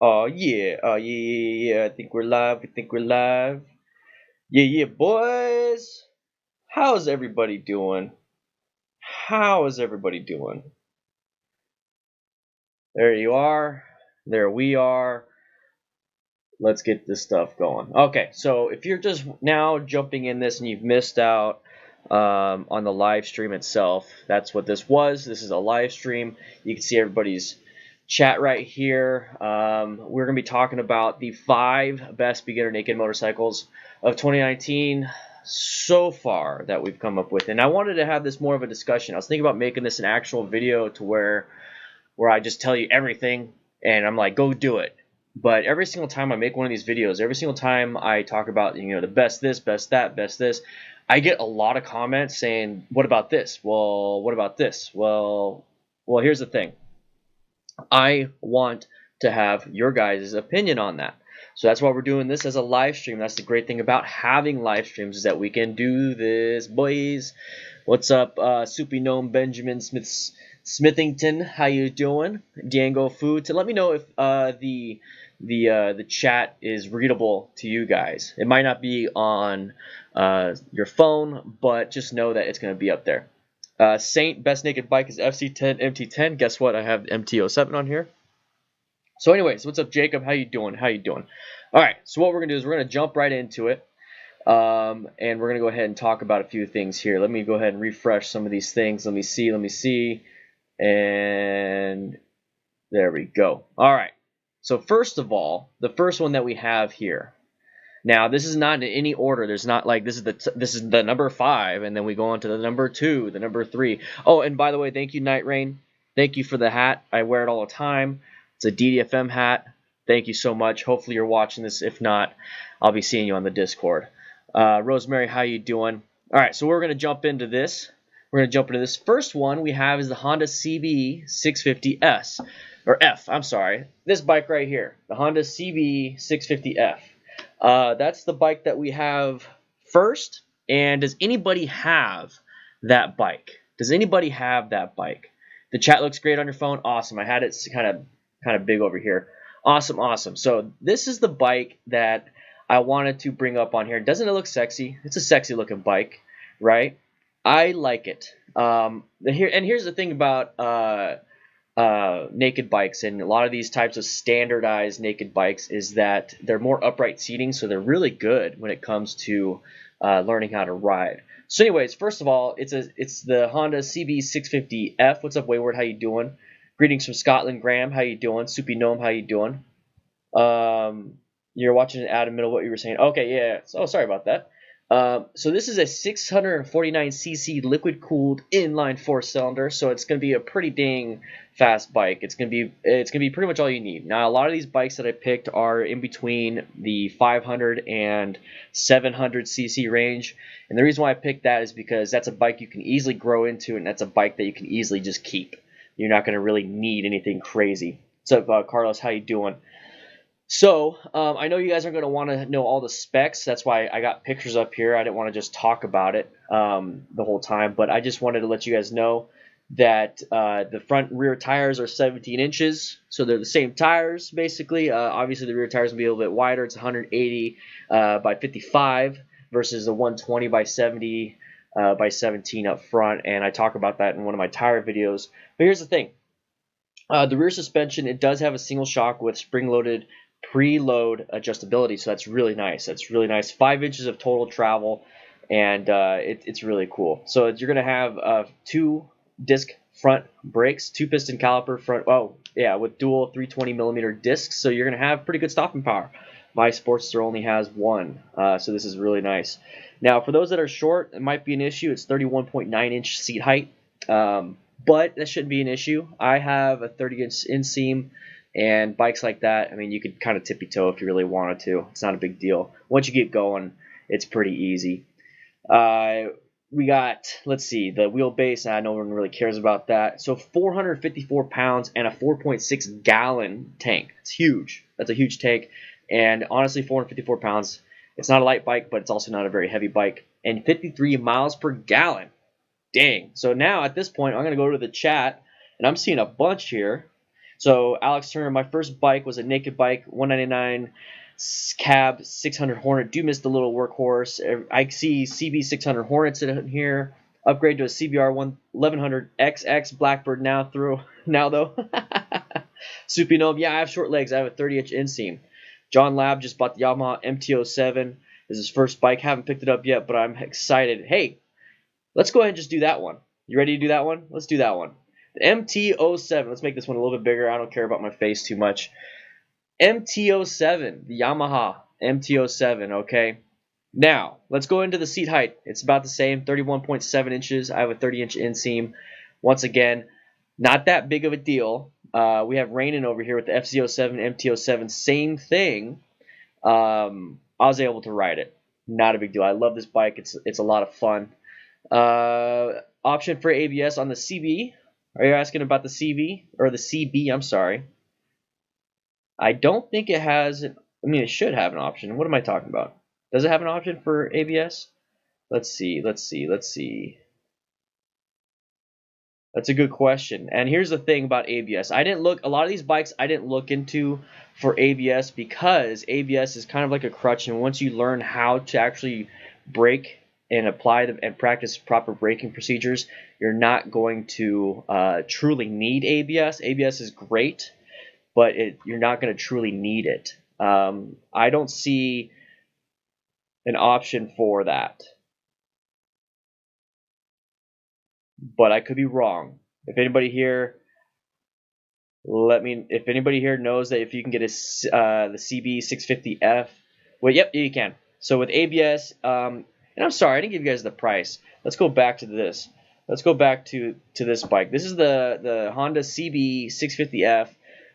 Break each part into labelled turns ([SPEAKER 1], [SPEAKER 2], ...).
[SPEAKER 1] Oh yeah, yeah. I think we're live. We think we're live. Yeah, yeah, boys. How's everybody doing? How is everybody doing? There you are. There we are. Let's get this stuff going. Okay, so if you're just now jumping in this and you've missed out on the live stream itself, that's what this was. This is a live stream. You can see everybody's chat right here. We're going to be talking about the 5 best beginner naked motorcycles of 2019 so far that we've come up with. And I wanted to have this more of a discussion. I was thinking about making this an actual video to where I just tell you everything and I'm like, go do it. But every single time I make one of these videos, every single time I talk about, the best this, best that, best this, I get a lot of comments saying, what about this? Well, what about this? Well, here's the thing. I want to have your guys' opinion on that. So that's why we're doing this as a live stream. That's the great thing about having live streams, is that we can do this, boys. What's up, Soupy Gnome Benjamin Smithington? How you doing? Django Food. To let me know if the chat is readable to you guys. It might not be on your phone, but just know that it's going to be up there. Saint, best naked bike is FC10 MT10. Guess what? I have MT-07 on here. So anyways, what's up, Jacob? How you doing? How you doing? All right, so what we're going to do is we're going to jump right into it. And we're going to go ahead and talk about a few things here. Let me go ahead and refresh some of these things. Let me see. And there we go. All right. So first of all, the first one that we have here. Now, this is not in any order. There's not like this is the number 5, and then we go on to the number 2, the number 3. Oh, and by the way, thank you, Night Rain. Thank you for the hat. I wear it all the time. It's a DDFM hat. Thank you so much. Hopefully you're watching this. If not, I'll be seeing you on the Discord. Rosemary, how you doing? All right, so we're going to jump into this. We're going to jump into this. First one we have is the Honda CB650S. Or F, I'm sorry. This bike right here, the Honda CB650F. That's the bike that we have first. And does anybody have that bike? Does anybody have that bike? The chat looks great on your phone. Awesome. I had it kind of big over here. Awesome. So this is the bike that I wanted to bring up on here. Doesn't it look sexy? It's a sexy looking bike, right? I like it. Here's the thing about naked bikes, and a lot of these types of standardized naked bikes, is that they're more upright seating, so they're really good when it comes to learning how to ride. So anyways, first of all, it's the Honda CB650F. What's up, Wayward? How you doing? Greetings from Scotland. Graham, how you doing? Soupy Gnome, how you doing? You're watching an ad in the middle of what you were saying. Okay, yeah. Oh, sorry about that. So this is a 649cc liquid-cooled inline 4-cylinder, so it's going to be a pretty dang fast bike. It's going to be pretty much all you need. Now, a lot of these bikes that I picked are in between the 500 and 700cc range, and the reason why I picked that is because that's a bike you can easily grow into, and that's a bike that you can easily just keep. You're not going to really need anything crazy. What's up, Carlos? How you doing? So, I know you guys are going to want to know all the specs. That's why I got pictures up here. I didn't want to just talk about it the whole time, but I just wanted to let you guys know that the front and rear tires are 17 inches, so they're the same tires, basically. Obviously, the rear tires will be a little bit wider. It's 180 by 55 versus a 120 by 70 by 17 up front, and I talk about that in one of my tire videos. But here's the thing. The rear suspension, it does have a single shock with spring-loaded preload adjustability, so that's really nice. 5 inches of total travel, and it's really cool. So you're going to have 2 disc front brakes, 2 piston caliper front, with dual 320 millimeter discs, so you're going to have pretty good stopping power. My Sportster only has 1, so this is really nice. Now, for those that are short, it might be an issue. It's 31.9 inch seat height, but that shouldn't be an issue. I have a 30-inch inseam, and bikes like that, I mean, you could kind of tippy-toe if you really wanted to. It's not a big deal. Once you get going, it's pretty easy. We got, let's see, the wheelbase. I know no one really cares about that. So 454 pounds and a 4.6 gallon tank. It's huge. That's a huge tank. And honestly, 454 pounds, it's not a light bike, but it's also not a very heavy bike. And 53 miles per gallon. Dang. So now at this point, I'm going to go to the chat, and I'm seeing a bunch here. So Alex Turner, my first bike was a naked bike, 199 cab 600 Hornet. Do miss the little workhorse. I see CB 600 Hornets in here. Upgrade to a CBR 1100 XX Blackbird now though. Soupy Gnome, yeah, I have short legs. I have a 30-inch inseam. John Lab just bought the Yamaha MT-07. This is his first bike. Haven't picked it up yet, but I'm excited. Hey, let's go ahead and just do that one. You ready to do that one? Let's do that one. The MT-07. Let's make this one a little bit bigger. I don't care about my face too much. MT-07, the Yamaha MT-07, okay? Now, let's go into the seat height. It's about the same, 31.7 inches. I have a 30-inch inseam. Once again, not that big of a deal. We have Raynin over here with the FZ07, MT-07, same thing. I was able to ride it. Not a big deal. I love this bike. It's a lot of fun. Option for ABS on the CB. Are you asking about the CB? Or the CB, I'm sorry. I don't think it has, I mean, it should have an option. What am I talking about? Does it have an option for ABS? Let's see. That's a good question. And here's the thing about ABS. A lot of these bikes I didn't look into for ABS because ABS is kind of like a crutch, and once you learn how to actually brake and apply and practice proper braking procedures, you're not going to truly need ABS. ABS is great, but you're not going to truly need it. I don't see an option for that, but I could be wrong. If anybody here knows that if you can get the CB650F, well, yep, you can. So with ABS, and I'm sorry, I didn't give you guys the price. Let's go back to this. Let's go back to this bike. This is the Honda CB650F.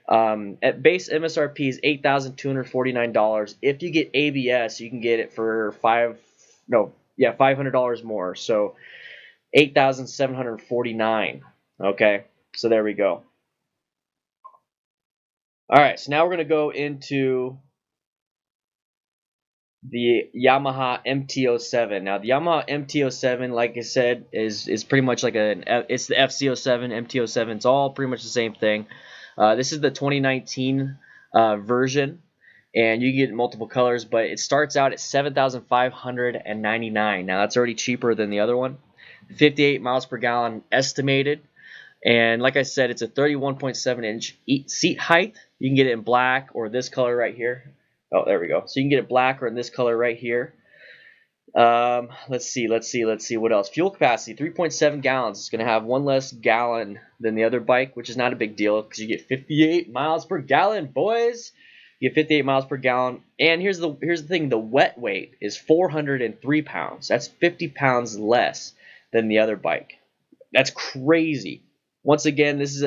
[SPEAKER 1] At base MSRP is $8,249. If you get ABS, you can get it for $500 more. So $8,749. Okay, so there we go. All right, so now we're gonna go into the Yamaha MT-07. Now the Yamaha MT-07, like I said, is pretty much like it's the FC-07, MT-07. It's all pretty much the same thing. This is the 2019 version, and you can get multiple colors, but it starts out at $7,599. Now that's already cheaper than the other one. 58 miles per gallon estimated, and like I said, it's a 31.7-inch seat height. You can get it in black or this color right here. Oh, there we go. So you can get it black or in this color right here. Let's see what else. Fuel capacity, 3.7 gallons. It's going to have one less gallon than the other bike, which is not a big deal because you get 58 miles per gallon, boys. You get 58 miles per gallon. And here's the thing, the wet weight is 403 pounds. That's 50 pounds less than the other bike. That's crazy. Once again, this is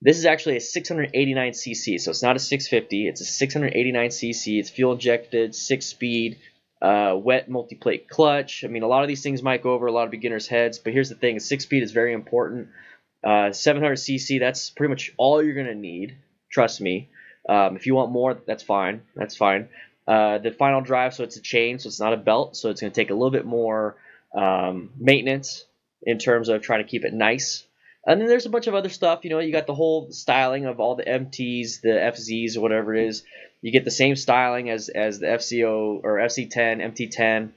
[SPEAKER 1] this is actually a 689cc, so it's not a 650. It's a 689cc. It's fuel injected, 6-speed, wet multi-plate clutch. I mean, a lot of these things might go over a lot of beginners' heads, but here's the thing: 6-speed is very important. 700cc, that's pretty much all you're gonna need. Trust me. If you want more, that's fine. That's fine. The final drive, so it's a chain, so it's not a belt, so it's gonna take a little bit more maintenance in terms of trying to keep it nice. And then there's a bunch of other stuff. You know, you got the whole styling of all the MTs, the FZs, or whatever it is. You get the same styling as the FCO or FC10, MT10.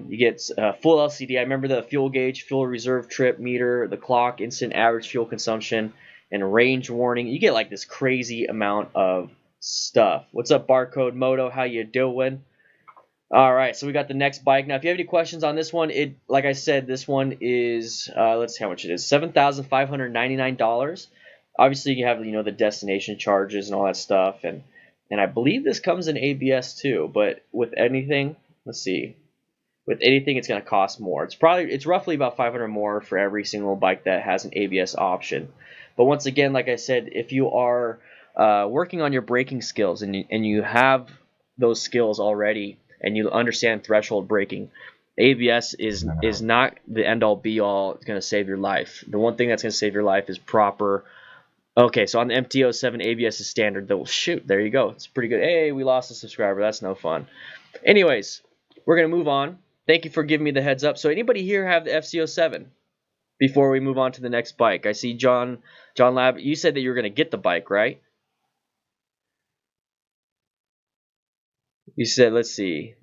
[SPEAKER 1] You get full LCD. I remember the fuel gauge, fuel reserve trip meter, the clock, instant average fuel consumption, and range warning. You get like this crazy amount of stuff. What's up, Barcode Moto? How you doing? All right, so we got the next bike. Now, if you have any questions on this one, like I said, this one is, let's see how much it is, $7,599. Obviously, you have, the destination charges and all that stuff, and I believe this comes in ABS too. But with anything, let's see, with anything, it's going to cost more. It's roughly about $500 more for every single bike that has an ABS option. But once again, like I said, if you are working on your braking skills and you have those skills already, and you understand threshold braking, ABS is not the end-all be-all. It's going to save your life. The one thing that's going to save your life is proper. Okay, so on the MT-07, ABS is standard. Though, shoot, there you go. It's pretty good. Hey, we lost a subscriber. That's no fun. Anyways, we're going to move on. Thank you for giving me the heads up. So anybody here have the FC-07? before we move on to the next bike? I see John Lab. You said that you were going to get the bike, right? You said, let's see.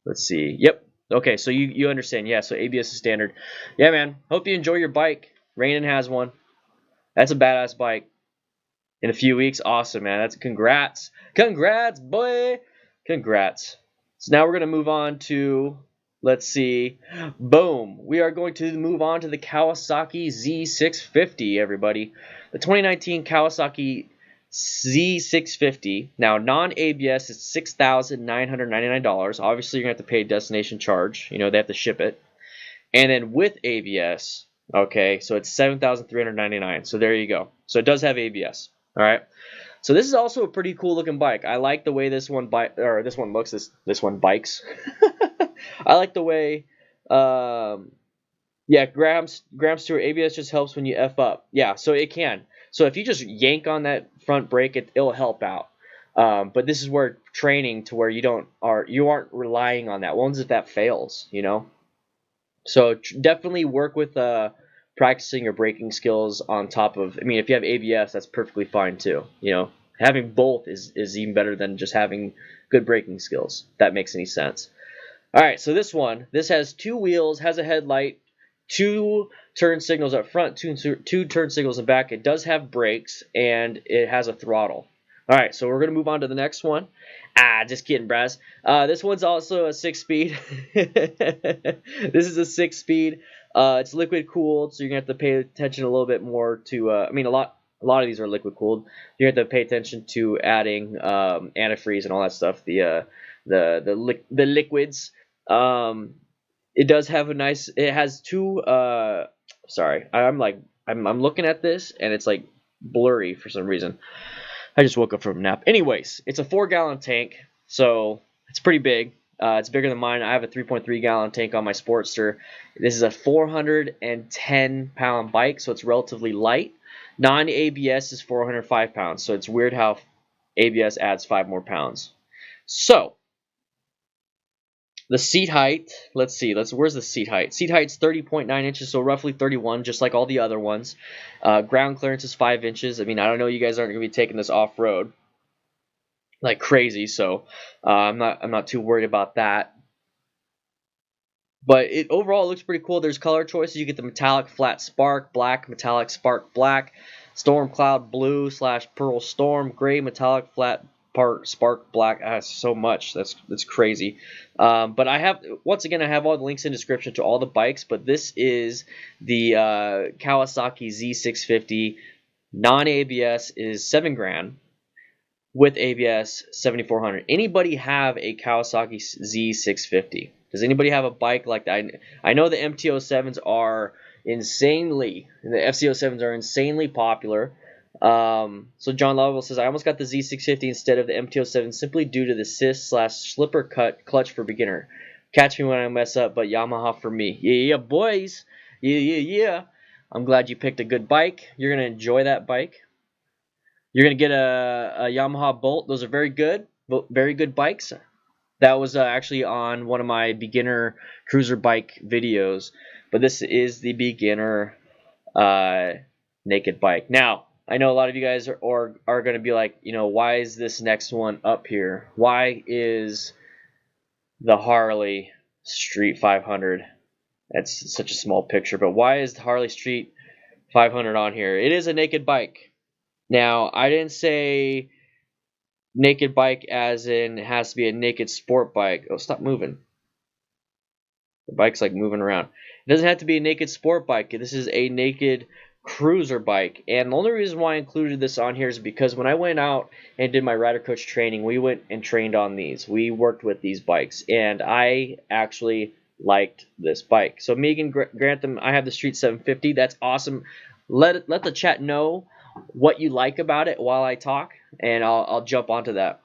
[SPEAKER 1] Yep. Okay, so you understand. Yeah, so ABS is standard. Yeah, man. Hope you enjoy your bike. Raynin has one. That's a badass bike. In a few weeks, awesome, man. That's congrats. Congrats, boy. Congrats. So now we're going to move on to, let's see. Boom. We are going to move on to the Kawasaki Z650, everybody. The 2019 Kawasaki Z650. Now, non-ABS is $6,999. Obviously, you're going to have to pay a destination charge. You know, they have to ship it. And then with ABS, okay, so it's $7,399. So there you go. So it does have ABS. All right. So this is also a pretty cool looking bike. I like the way this one looks. This one bikes. I like the way. Yeah, Grams Stewart, ABS just helps when you F up. Yeah, so it can. So if you just yank on that front brake, it'll help out. But this is where training to where you aren't relying on that. Once if that fails, you know. So definitely work with practicing your braking skills on top of. I mean, if you have ABS, that's perfectly fine too. You know, having both is even better than just having good braking skills. If that makes any sense. All right, so this has two wheels, has a headlight, two turn signals up front, two turn signals in back. It does have brakes, and it has a throttle. All right, so we're going to move on to the next one. Just kidding, Braz. This one's also a 6-speed. This is a 6-speed. It's liquid cooled, so you're going to have to pay attention a little bit more to, I mean, a lot of these are liquid cooled. You're going to have to pay attention to adding antifreeze and all that stuff, the liquids. It does have a nice, it has two, sorry, I'm looking at this and it's like blurry for some reason. I just woke up from a nap. Anyways, it's a 4-gallon tank, so it's pretty big. It's bigger than mine. I have a 3.3-gallon tank on my Sportster. This is a 410-pound bike, so it's relatively light. Non-ABS is 405 pounds, so it's weird how ABS adds 5 more pounds. So, the seat height, let's see, where's the seat height? Seat height's 30.9 inches, so roughly 31, just like all the other ones. Ground clearance is 5 inches. I mean, I don't know, you guys aren't going to be taking this off-road like crazy, so I'm not too worried about that. But it overall looks pretty cool. There's color choices. You get the metallic flat spark, black, metallic spark black, storm cloud blue / pearl storm, gray, metallic flat spark black. So much. That's crazy. But I have, once again, I have all the links in the description to all the bikes. But this is the Kawasaki Z650. Non-ABS is $7,000. With ABS, $7,400. Anybody have a Kawasaki Z650? Does anybody have a bike like that? I know the MT-07s are insanely, the FC-07s are insanely popular. So John Lovell says, I almost got the Z650 instead of the MT-07 simply due to the cis/slipper cut clutch for beginner. Catch me when I mess up, but Yamaha for me. Yeah, boys. Yeah. I'm glad you picked a good bike. You're going to enjoy that bike. You're going to get a Yamaha Bolt. Those are very good bikes. That was actually on one of my beginner cruiser bike videos. But this is the beginner naked bike. Now, I know a lot of you guys are going to be like, you know, why is this next one up here? Why is the Harley Street 500? That's such a small picture. But why is the Harley Street 500 on here? It is a naked bike. Now, I didn't say naked bike as in it has to be a naked sport bike. Oh, stop moving. The bike's like moving around. It doesn't have to be a naked sport bike. This is a naked cruiser bike. And the only reason why I included this on here is because when I went out and did my rider coach training, we went and trained on these. We worked with these bikes. And I actually liked this bike. So Megan Grantham, I have the Street 750. That's awesome. Let the chat know what you like about it while I talk, and I'll jump onto that.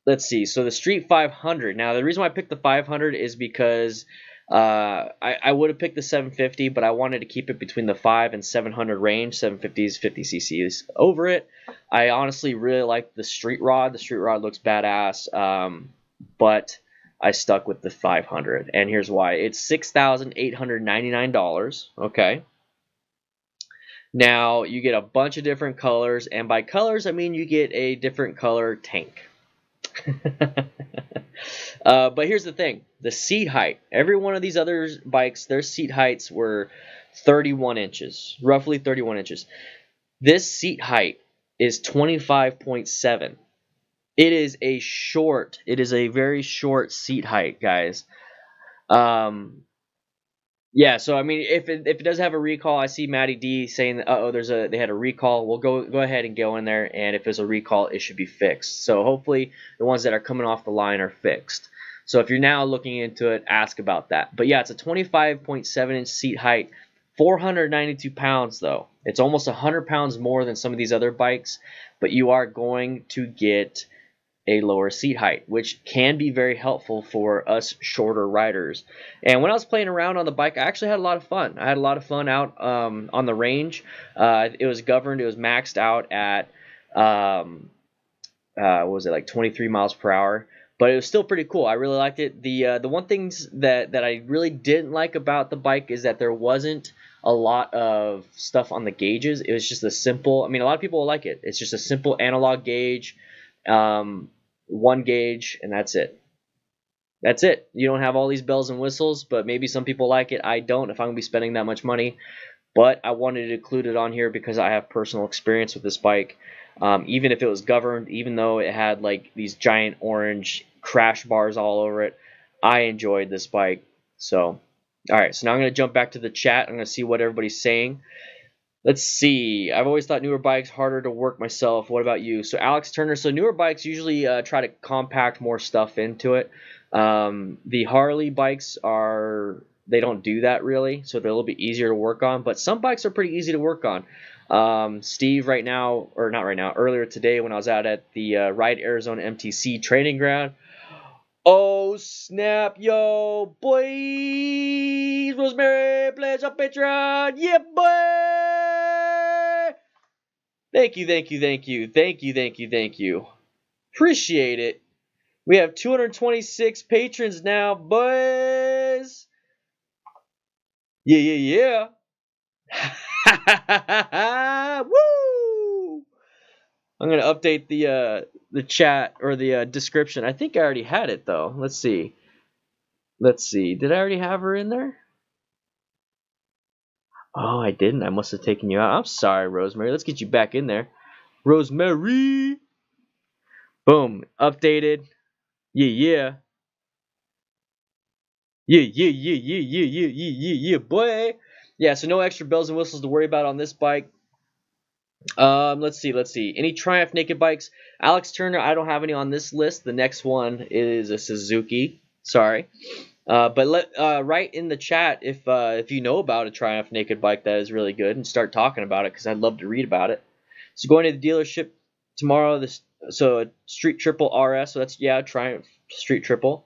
[SPEAKER 1] Let's see. So the Street 500. Now, the reason why I picked the 500 is because I would have picked the 750, but I wanted to keep it between the 5 and 700 range. 750 is 50 cc's over it. I honestly really like the Street Rod. The Street Rod looks badass, but I stuck with the 500, and here's why. It's $6,899. Okay. Now you get a bunch of different colors, and by colors I mean you get a different color tank. But here's the thing: the seat height. Every one of these other bikes, their seat heights were 31 inches, roughly 31 inches. This seat height is 25.7. It is a very short seat height, guys. Yeah, so I mean, if it does have a recall, I see Matty D saying, "Uh oh, they had a recall." We'll go ahead and go in there, and if there's a recall, it should be fixed. So hopefully, the ones that are coming off the line are fixed. So if you're now looking into it, ask about that. But yeah, it's a 25.7-inch seat height, 492 pounds though. It's almost 100 pounds more than some of these other bikes, but you are going to get a lower seat height, which can be very helpful for us shorter riders. And when I was playing around on the bike, I actually had a lot of fun. I had a lot of fun out on the range. It was governed. It was maxed out at what was it, like 23 miles per hour. But it was still pretty cool. I really liked it. The one things that I really didn't like about the bike is that there wasn't a lot of stuff on the gauges. It was just a simple. I mean, a lot of people will like it. It's just a simple analog gauge. One gauge, and that's it. That's it. You don't have all these bells and whistles, but maybe some people like it. I don't, if I'm going to be spending that much money. But I wanted to include it on here because I have personal experience with this bike. Even if it was governed, even though it had like these giant orange crash bars all over it, I enjoyed this bike. So, all right, so now I'm going to jump back to the chat. I'm going to see what everybody's saying. Let's see. I've always thought newer bikes harder to work myself. What about you? So Alex Turner. So newer bikes usually try to compact more stuff into it. The Harley bikes they don't do that really, so they're a little bit easier to work on. But some bikes are pretty easy to work on. Steve right now, or not right now, earlier today when I was out at the Ride Arizona MTC training ground. Oh snap, yo, boys! Rosemary, pledge on Patreon, yeah, boy! Thank you. Appreciate it. We have 226 patrons now, boys. Yeah. Woo! I'm gonna update the chat or the description. I think I already had it though. Let's see. Did I already have her in there? Oh, I didn't. I must have taken you out. I'm sorry, Rosemary. Let's get you back in there. Rosemary. Boom. Updated. Yeah, boy. Yeah, so no extra bells and whistles to worry about on this bike. Let's see. Any Triumph naked bikes? Alex Turner, I don't have any on this list. The next one is a Suzuki. Sorry. But write in the chat if you know about a Triumph naked bike that is really good, and start talking about it because I'd love to read about it. So going to the dealership tomorrow. So a Street Triple RS. So that's Triumph Street Triple.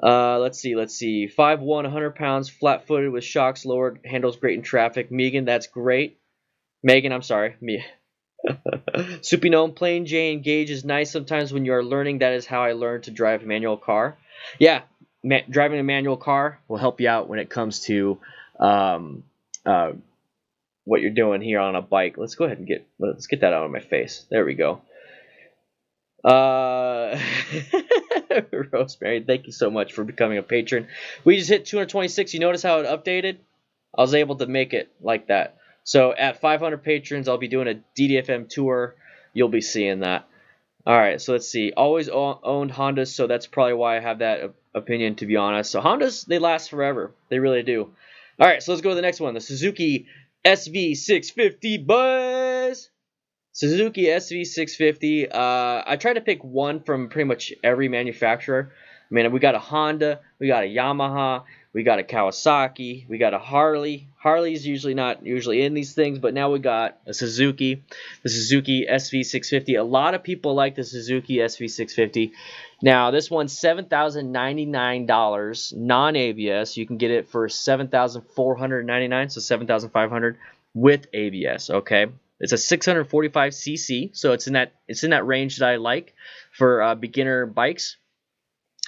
[SPEAKER 1] Let's see. 5'1", 100 pounds, flat-footed with shocks lowered, handles great in traffic. Megan, that's great. Megan, I'm sorry. Me. Supinome, plain Jane gauge is nice sometimes when you are learning. That is how I learned to drive a manual car. Yeah, driving a manual car will help you out when it comes to what you're doing here on a bike. Let's go ahead and get that out of my face. There we go. Rosemary, thank you so much for becoming a patron. We just hit 226. You notice how it updated? I was able to make it like that. So at 500 patrons, I'll be doing a DDFM tour. You'll be seeing that. All right, so let's see. Always owned Hondas, so that's probably why I have that opinion, to be honest. So Hondas, they last forever. They really do. All right, so let's go to the next one. The Suzuki SV650, buzz. Suzuki SV650. I tried to pick one from pretty much every manufacturer. I mean, we got a Honda, we got a Yamaha, we got a Kawasaki, we got a Harley. Harley's not usually in these things, but now we got a Suzuki, the Suzuki SV650. A lot of people like the Suzuki SV650. Now, this one's $7,099 non-ABS. You can get it for $7,499, so $7,500 with ABS. Okay. It's a 645cc, so it's in that range that I like for beginner bikes.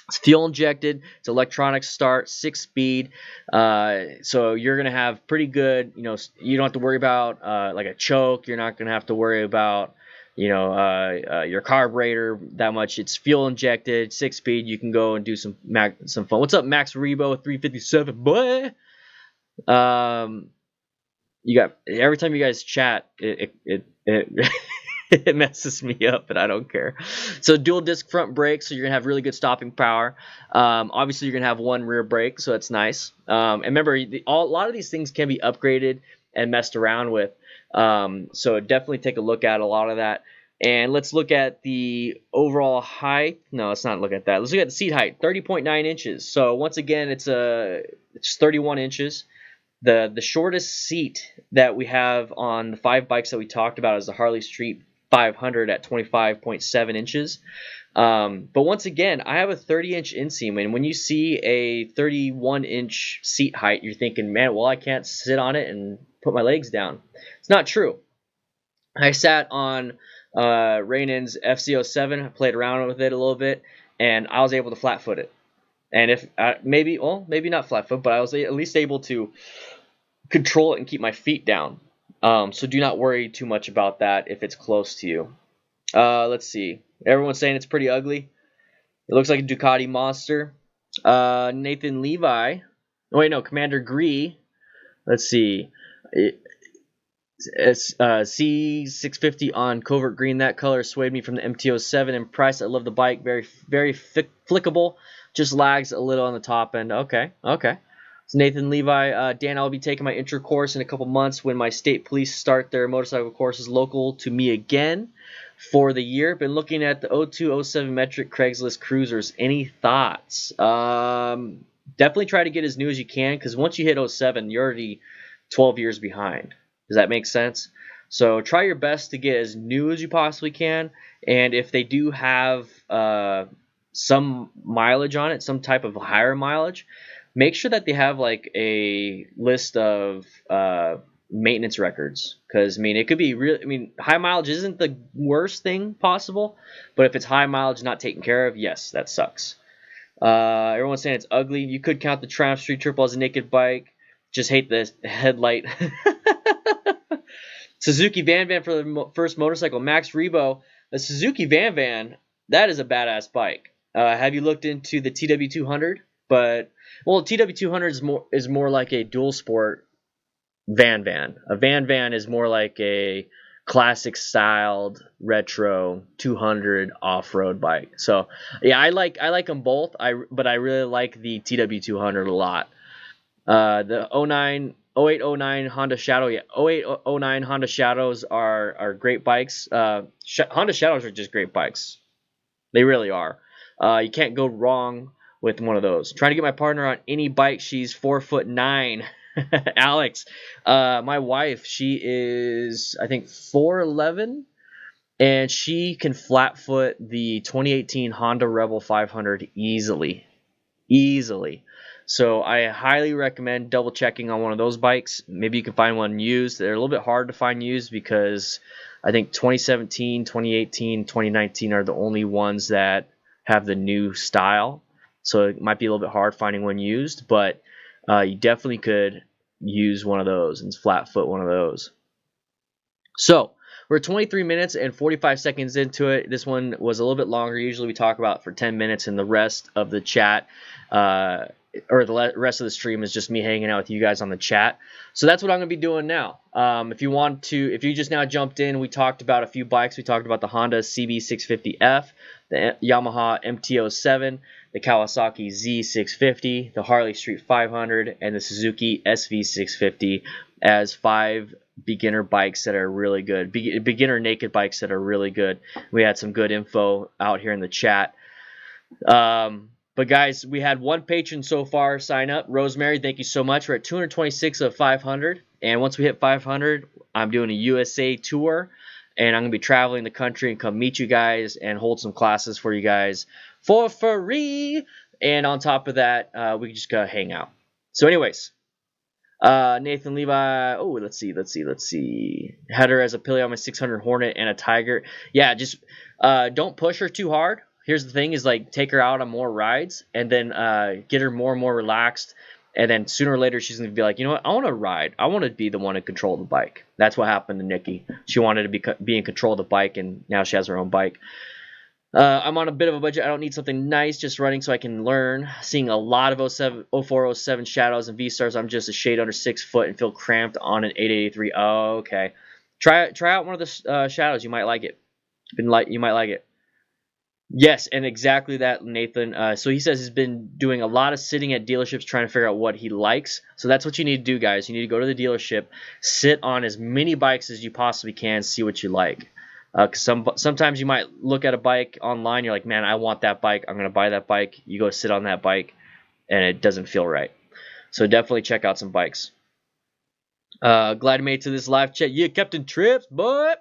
[SPEAKER 1] It's fuel injected. It's electronic start, 6-speed. So you're gonna have pretty good. You don't have to worry about like a choke. You're not gonna have to worry about your carburetor that much. It's fuel injected, 6-speed. You can go and do some fun. What's up, Max Rebo 357 boy? You got every time you guys chat, it it messes me up, but I don't care. So dual disc front brakes, so you're gonna have really good stopping power. Obviously, you're gonna have one rear brake, so that's nice. And remember, a lot of these things can be upgraded and messed around with. So definitely take a look at a lot of that. And let's look at the overall height. No, let's not look at that. Let's look at the seat height, 30.9 inches. So once again, it's 31 inches. The shortest seat that we have on the 5 bikes that we talked about is the Harley Street 500 at 25.7 inches. But once again, I have a 30-inch inseam, and when you see a 31-inch seat height, you're thinking, man, well, I can't sit on it and put my legs down. It's not true. I sat on Raynin's FC07, I played around with it a little bit, and I was able to flat foot it. And if maybe not flat foot, but I was at least able to control it and keep my feet down. So do not worry too much about that if it's close to you. Let's see. Everyone's saying it's pretty ugly. It looks like a Ducati monster. Nathan Levi. Oh, wait, no, Commander Gree. Let's see. It's C650 on covert green. That color swayed me from the MT-07 in price. I love the bike. Very, very flickable. Just lags a little on the top end. Okay. It's Nathan Levi. Dan, I'll be taking my intro course in a couple months when my state police start their motorcycle courses local to me again for the year. Been looking at the 0207 metric Craigslist cruisers. Any thoughts? Definitely try to get as new as you can, because once you hit 07, you're already 12 years behind. Does that make sense? So try your best to get as new as you possibly can. And if they do have some mileage on it, some type of higher mileage, make sure that they have like a list of maintenance records, because it could be real. High mileage isn't the worst thing possible, but if it's high mileage not taken care of, yes, that sucks. Everyone's saying it's ugly. You could count the Triumph Street Triple as a naked bike. Just hate the headlight. Suzuki Van for the first motorcycle. Max Rebo, the Suzuki Van, that is a badass bike. Have you looked into the TW200? Well, TW200 is more like a dual sport van. A van is more like a classic styled retro 200 off-road bike. So yeah, I like them both. But I really like the TW200 a lot. The 0809 Honda Shadow. Yeah, 0809 Honda Shadows are great bikes. Honda Shadows are just great bikes. They really are. You can't go wrong with one of those. Trying to get my partner on any bike. She's 4'9". Alex, my wife, she is, I think, 4'11", and she can flat foot the 2018 Honda Rebel 500 easily. So I highly recommend double checking on one of those bikes. Maybe you can find one used. They're a little bit hard to find used because I think 2017, 2018, 2019 are the only ones that have the new style. So it might be a little bit hard finding one used, but you definitely could use one of those and flat foot one of those. So we're 23 minutes and 45 seconds into it. This one was a little bit longer. Usually we talk about for 10 minutes, and the rest of the chat or the rest of the stream is just me hanging out with you guys on the chat. So that's what I'm going to be doing now. If you just now jumped in, we talked about a few bikes. We talked about the Honda CB650F, the Yamaha MT-07, the Kawasaki Z650, the Harley Street 500, and the Suzuki SV650 as 5 beginner bikes that are really good. Beginner naked bikes that are really good. We had some good info out here in the chat. But guys, we had one patron so far sign up. Rosemary, thank you so much. We're at 226 of 500. And once we hit 500, I'm doing a USA tour. And I'm going to be traveling the country and come meet you guys and hold some classes for you guys for free. And on top of that, we can just go hang out. So anyways, Nathan Levi. Oh, let's see. Had her as a pilly on my 600 Hornet and a Tiger. Yeah, just don't push her too hard. here's the thing: is like take her out on more rides, and then get her more and more relaxed, and then sooner or later she's gonna be like, you know what, I want to ride. I want to be the one in control of the bike. That's what happened to Nikki. She wanted to be in control of the bike, and now she has her own bike. I'm on a bit of a budget. I don't need something nice, just running so I can learn. Seeing a lot of 0407 Shadows and V-Stars. I'm just a shade under 6 foot and feel cramped on an 883. Oh, okay. Try out one of the Shadows. You might like it. You might like it. Yes, and exactly that, Nathan. So he says he's been doing a lot of sitting at dealerships trying to figure out what he likes. So that's what you need to do, guys. You need to go to the dealership, sit on as many bikes as you possibly can, see what you like. Because sometimes you might look at a bike online, you're like, man, I want that bike. I'm going to buy that bike. You go sit on that bike, and it doesn't feel right. So definitely check out some bikes. Glad to made it to this live chat. Yeah, Captain Trips, boy.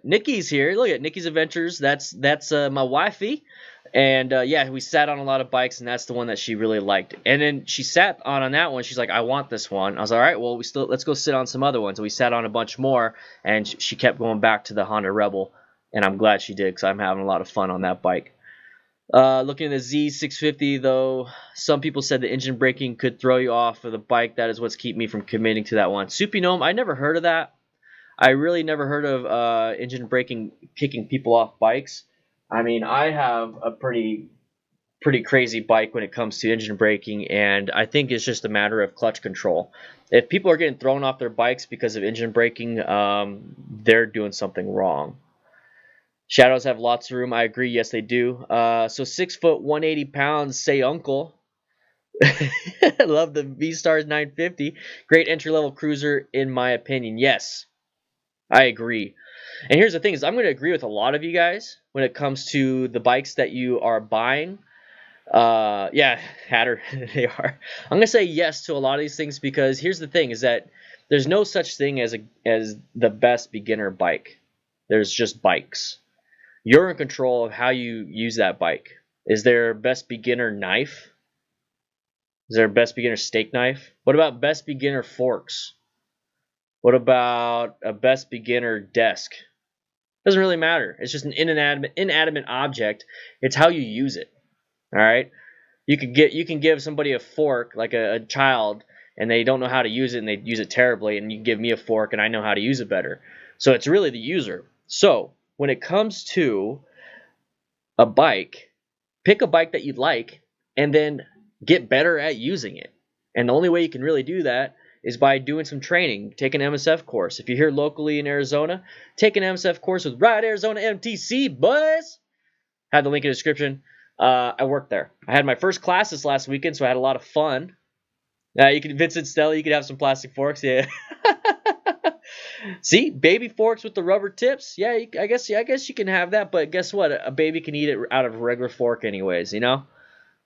[SPEAKER 1] Nikki's here. Look at Nikki's Adventures. That's my wifey. And yeah, we sat on a lot of bikes, and that's the one that she really liked. And then she sat on that one. She's like, I want this one. I was all right. Well, let's go sit on some other ones. And we sat on a bunch more, and she kept going back to the Honda Rebel, and I'm glad she did because I'm having a lot of fun on that bike. Looking at the Z650 though, some people said the engine braking could throw you off of the bike. That is what's keeping me from committing to that one. Soupy Gnome, I never heard of that. I really never heard of engine braking kicking people off bikes. I mean, I have a pretty crazy bike when it comes to engine braking, and I think it's just a matter of clutch control. If people are getting thrown off their bikes because of engine braking, they're doing something wrong. Shadows have lots of room. I agree. Yes, they do. So 6 foot, 180 pounds, say uncle. I love the V-Stars 950. Great entry-level cruiser, in my opinion. Yes, I agree. And here's the thing: is I'm going to agree with a lot of you guys when it comes to the bikes that you are buying. Yeah, Hatter, they are. I'm going to say yes to a lot of these things because here's the thing: is that there's no such thing as the best beginner bike. There's just bikes. You're in control of how you use that bike. Is there a best beginner knife? Is there a best beginner steak knife? What about best beginner forks? What about a best beginner desk? Doesn't really matter. It's just an inanimate object. It's how you use it. All right. You can give somebody a fork like a child, and they don't know how to use it, and they use it terribly. And you give me a fork, and I know how to use it better. So it's really the user. So when it comes to a bike, pick a bike that you like, and then get better at using it. And the only way you can really do that is by doing some training. Take an MSF course. If you're here locally in Arizona, take an MSF course with Ride Arizona MTC, boys. Had the link in the description. I worked there. I had my first class this last weekend, so I had a lot of fun. You can Vincent Stella, you could have some plastic forks. Yeah. See, baby forks with the rubber tips. Yeah, I guess you can have that, but guess what? A baby can eat it out of a regular fork, anyways. You know.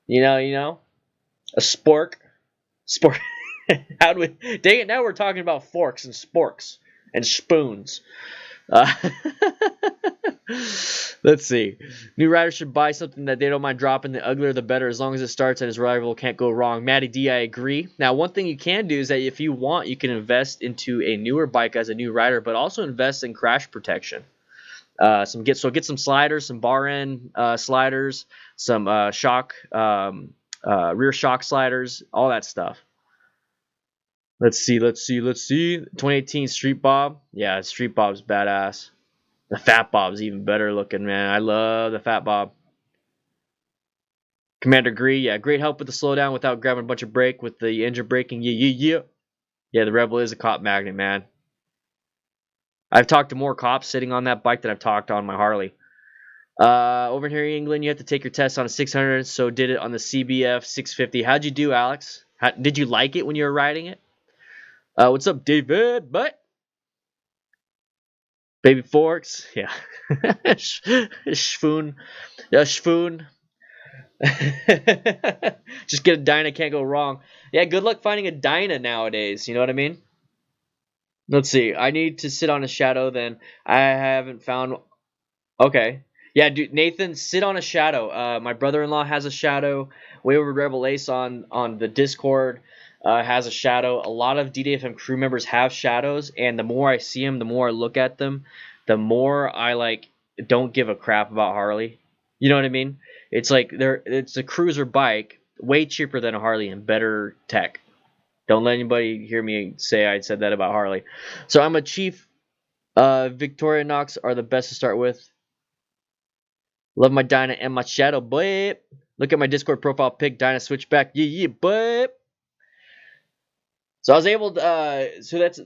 [SPEAKER 1] A spork. How do we? Dang it! Now we're talking about forks and sporks and spoons. Let's see. New riders should buy something that they don't mind dropping. The uglier the better, as long as it starts and his rival can't go wrong. Matty D, I agree. Now, one thing you can do is that if you want, you can invest into a newer bike as a new rider, but also invest in crash protection. Get some sliders, some bar end sliders, some shock, rear shock sliders, all that stuff. Let's see. 2018 Street Bob. Yeah, Street Bob's badass. The Fat Bob's even better looking, man. I love the Fat Bob. Commander Gree, yeah, great help with the slowdown without grabbing a bunch of brake with the engine braking. Yeah. Yeah, the Rebel is a cop magnet, man. I've talked to more cops sitting on that bike than I've talked on my Harley. Over here in England, you have to take your test on a 600, so did it on the CBF 650. How'd you do, Alex? Did you like it when you were riding it? What's up, David? But baby forks, yeah. Schfoon. Just get a Dyna, can't go wrong. Yeah, good luck finding a Dyna nowadays. You know what I mean? Let's see. I need to sit on a Shadow. Then I haven't found. Okay. Yeah, dude, Nathan, sit on a Shadow. My brother-in-law has a Shadow. WayWardRebelAce on the Discord has a Shadow. A lot of DDFM crew members have Shadows, and the more I see them, the more I look at them, the more I like don't give a crap about Harley. You know what I mean? It's like it's a cruiser bike, way cheaper than a Harley and better tech. Don't let anybody hear me say I said that about Harley. So I'm a Chief. Victorinox are the best to start with. Love my Dyna and my Shadow, boy. Look at my Discord profile pic, Dyna Switchback. Yeah, boy. So I was able to,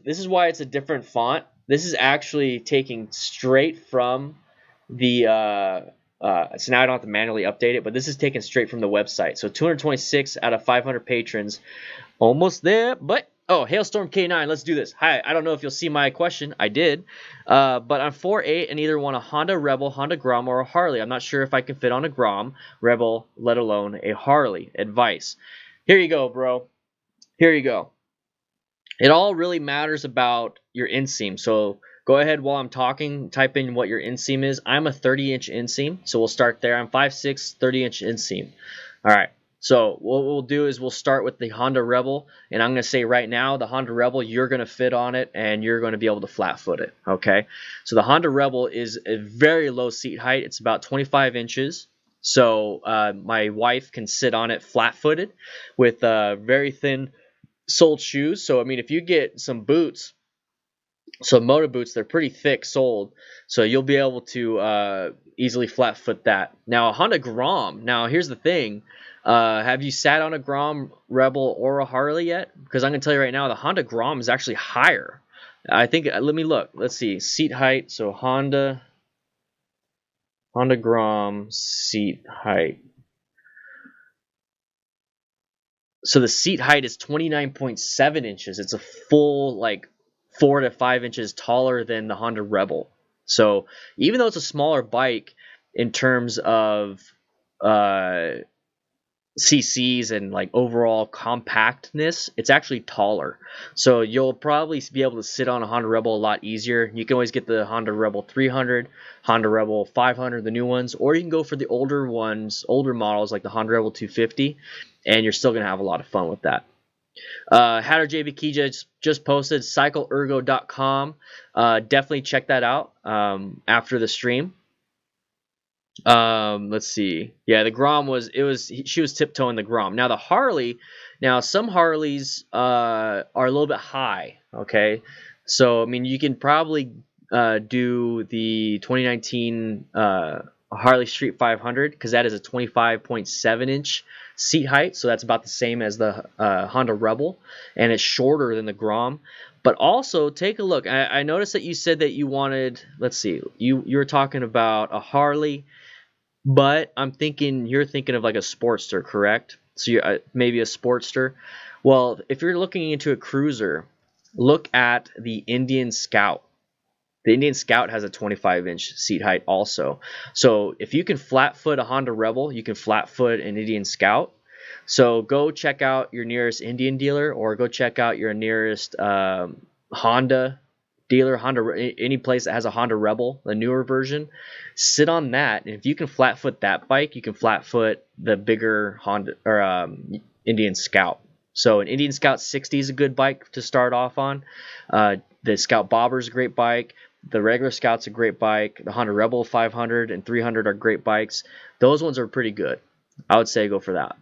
[SPEAKER 1] this is why it's a different font. This is actually taking straight from the, so now I don't have to manually update it, but this is taken straight from the website. So 226 out of 500 patrons. Almost there, but, oh, Hailstorm K9, let's do this. Hi, I don't know if you'll see my question. I did. But I'm 4'8" and either want a Honda Rebel, Honda Grom, or a Harley. I'm not sure if I can fit on a Grom, Rebel, let alone a Harley. Advice. Here you go, bro. Here you go. It all really matters about your inseam. So go ahead while I'm talking, type in what your inseam is. I'm a 30-inch inseam, so we'll start there. I'm 5'6", 30-inch inseam. All right. So what we'll do is we'll start with the Honda Rebel, and I'm going to say right now, the Honda Rebel, you're going to fit on it, and you're going to be able to flat foot it, okay? So the Honda Rebel is a very low seat height. It's about 25 inches. So my wife can sit on it flat-footed with very thin soled shoes. So, I mean, if you get some boots, some motor boots, they're pretty thick soled, so you'll be able to easily flat foot that. Now, a Honda Grom, now here's the thing. Have you sat on a Grom, Rebel, or a Harley yet? Because I'm going to tell you right now, the Honda Grom is actually higher. I think, let me look. Let's see. Seat height. So Honda Grom seat height. So the seat height is 29.7 inches. It's a full, like, 4 to 5 inches taller than the Honda Rebel. So even though it's a smaller bike in terms of CCs and like overall compactness, it's actually taller. So you'll probably be able to sit on a Honda Rebel a lot easier. You can always get the Honda Rebel 300, Honda Rebel 500, the new ones, or you can go for the older ones, older models like the Honda Rebel 250, and you're still gonna have a lot of fun with that. HatterJBK just posted cycleergo.com. Definitely check that out after the stream. Let's see. Yeah, the Grom she was tiptoeing the Grom. Now the Harley, some Harleys are a little bit high, okay? So I mean, you can probably do the 2019 Harley Street 500 because that is a 25.7 inch seat height, so that's about the same as the Honda Rebel, and it's shorter than the Grom. But also take a look. I noticed that you said that you wanted. Let's see. You were talking about a Harley. But I'm thinking you're thinking of like a Sportster, correct? So you're maybe a Sportster. Well, if you're looking into a cruiser, look at the Indian Scout. The Indian Scout has a 25-inch seat height also. So if you can flat foot a Honda Rebel, you can flat foot an Indian Scout. So go check out your nearest Indian dealer, or go check out your nearest Honda dealer, any place that has a Honda Rebel, the newer version. Sit on that, and if you can flat foot that bike, you can flat foot the bigger Honda or Indian Scout. So an Indian Scout 60 is a good bike to start off on. The Scout Bobber is a great bike. The regular Scout's a great bike. The Honda Rebel 500 and 300 are great bikes. Those ones are pretty good. I would say go for that.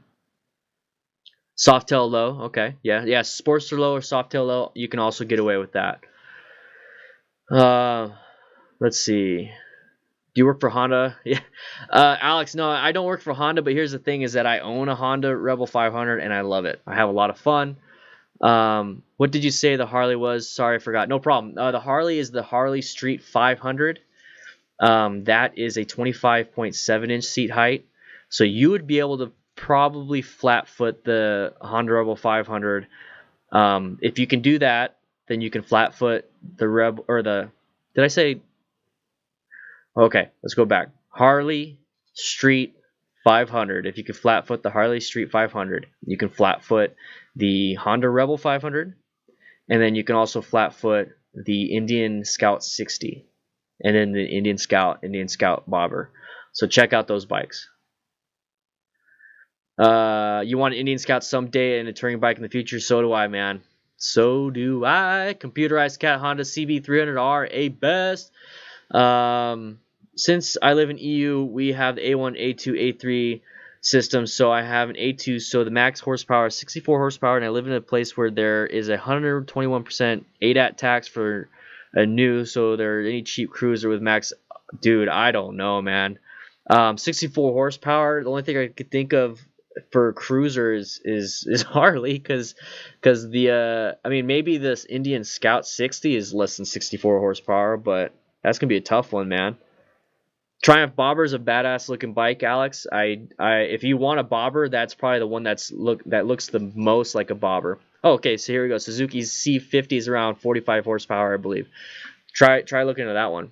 [SPEAKER 1] Softail low, okay, yeah, Sportster low or Softail low, you can also get away with that. Let's see. Do you work for Honda? Yeah. Alex, no, I don't work for Honda, but here's the thing is that I own a Honda Rebel 500 and I love it. I have a lot of fun. What did you say the Harley was? Sorry, I forgot. No problem. The Harley is the Harley Street 500. That is a 25.7 inch seat height. So you would be able to probably flat foot the Honda Rebel 500. If you can do that, then you can flat foot the Rebel or the. Did I say? Okay, let's go back. Harley Street 500. If you can flat foot the Harley Street 500, you can flat foot the Honda Rebel 500, and then you can also flat foot the Indian Scout 60, and then the Indian Scout Bobber. So check out those bikes. You want an Indian Scout someday and a touring bike in the future? So do I, man. So do I. Computerized Cat Honda CB300R, a best. since I live in EU, we have the A1, A2, A3 system. So I have an A2. So the max horsepower is 64 horsepower, and I live in a place where there is a 121% ADAT tax for a new. So there any cheap cruiser with max, dude, I don't know, man. 64 horsepower. The only thing I could think of for cruiser is Harley, because the I mean, maybe this Indian Scout 60 is less than 64 horsepower, but that's gonna be a tough one, man. Triumph Bobber is a badass looking bike, Alex. If you want a bobber, that's probably the one that looks the most like a bobber. Oh, okay, so here we go. Suzuki's C50 is around 45 horsepower, I believe. Try looking at that one.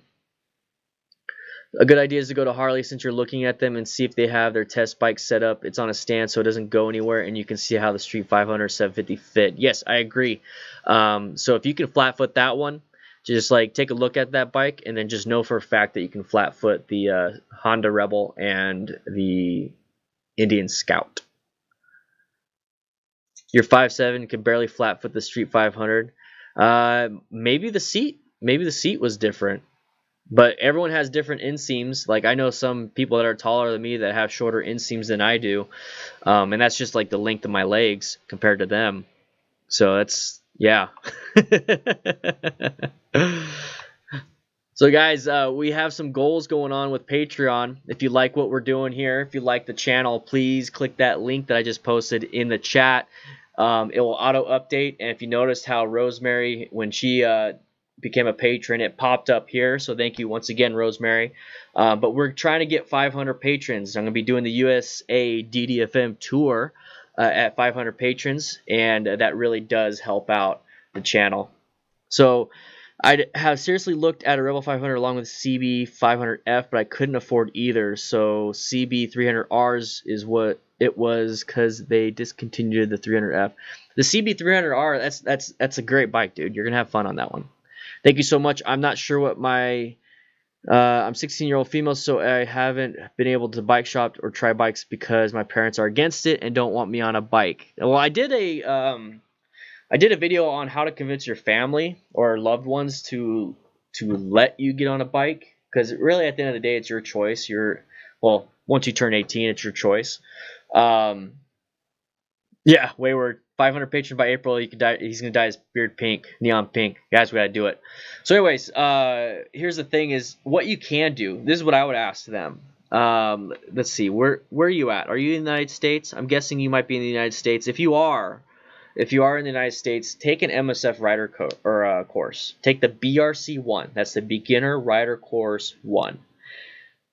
[SPEAKER 1] A good idea is to go to Harley since you're looking at them and see if they have their test bike set up. It's on a stand so it doesn't go anywhere, and you can see how the Street 500 750 fit. Yes, I agree. So if you can flat foot that one, just like take a look at that bike and then just know for a fact that you can flat foot the Honda Rebel and the Indian Scout. Your 5.7 can barely flat foot the Street 500. Maybe the seat was different. But everyone has different inseams. Like I know some people that are taller than me that have shorter inseams than I do, and that's just like the length of my legs compared to them. So that's yeah. So guys, we have some goals going on with Patreon. If you like what we're doing here, if you like the channel, please click that link that I just posted in the chat. It will auto update, and if you noticed how Rosemary, when she became a patron, it popped up here, so thank you once again, Rosemary. But we're trying to get 500 patrons. I'm going to be doing the USA DDFM tour at 500 patrons, and that really does help out the channel. So I have seriously looked at a Rebel 500 along with CB 500F, but I couldn't afford either, so CB 300Rs is what it was because they discontinued the 300F. The CB 300R, that's a great bike, dude. You're going to have fun on that one. Thank you so much. I'm not sure what my I'm 16-year-old female, so I haven't been able to bike shop or try bikes because my parents are against it and don't want me on a bike. Well, I did a video on how to convince your family or loved ones to let you get on a bike, because really at the end of the day it's your choice. Well, once you turn 18, it's your choice. Yeah, Wayward. 500 patron by April. He could die. He's gonna dye his beard pink, neon pink. Guys, we gotta do it. So, anyways, here's the thing: is what you can do. This is what I would ask them. Let's see. Where are you at? Are you in the United States? I'm guessing you might be in the United States. If you are in the United States, take an MSF rider course. Take the BRC1. That's the Beginner Rider Course 1.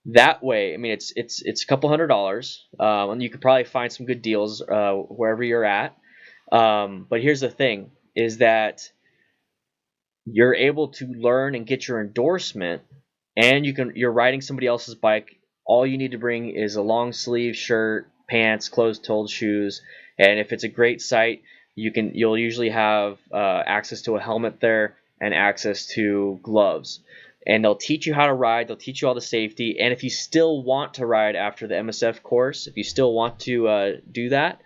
[SPEAKER 1] That way, I mean, it's a couple $100s, and you could probably find some good deals wherever you're at. But here's the thing: is that you're able to learn and get your endorsement, and you're riding somebody else's bike. All you need to bring is a long sleeve shirt, pants, closed-toed shoes, and if it's a great site, you'll usually have access to a helmet there and access to gloves. And they'll teach you how to ride. They'll teach you all the safety. And if you still want to ride after the MSF course, if you still want to do that,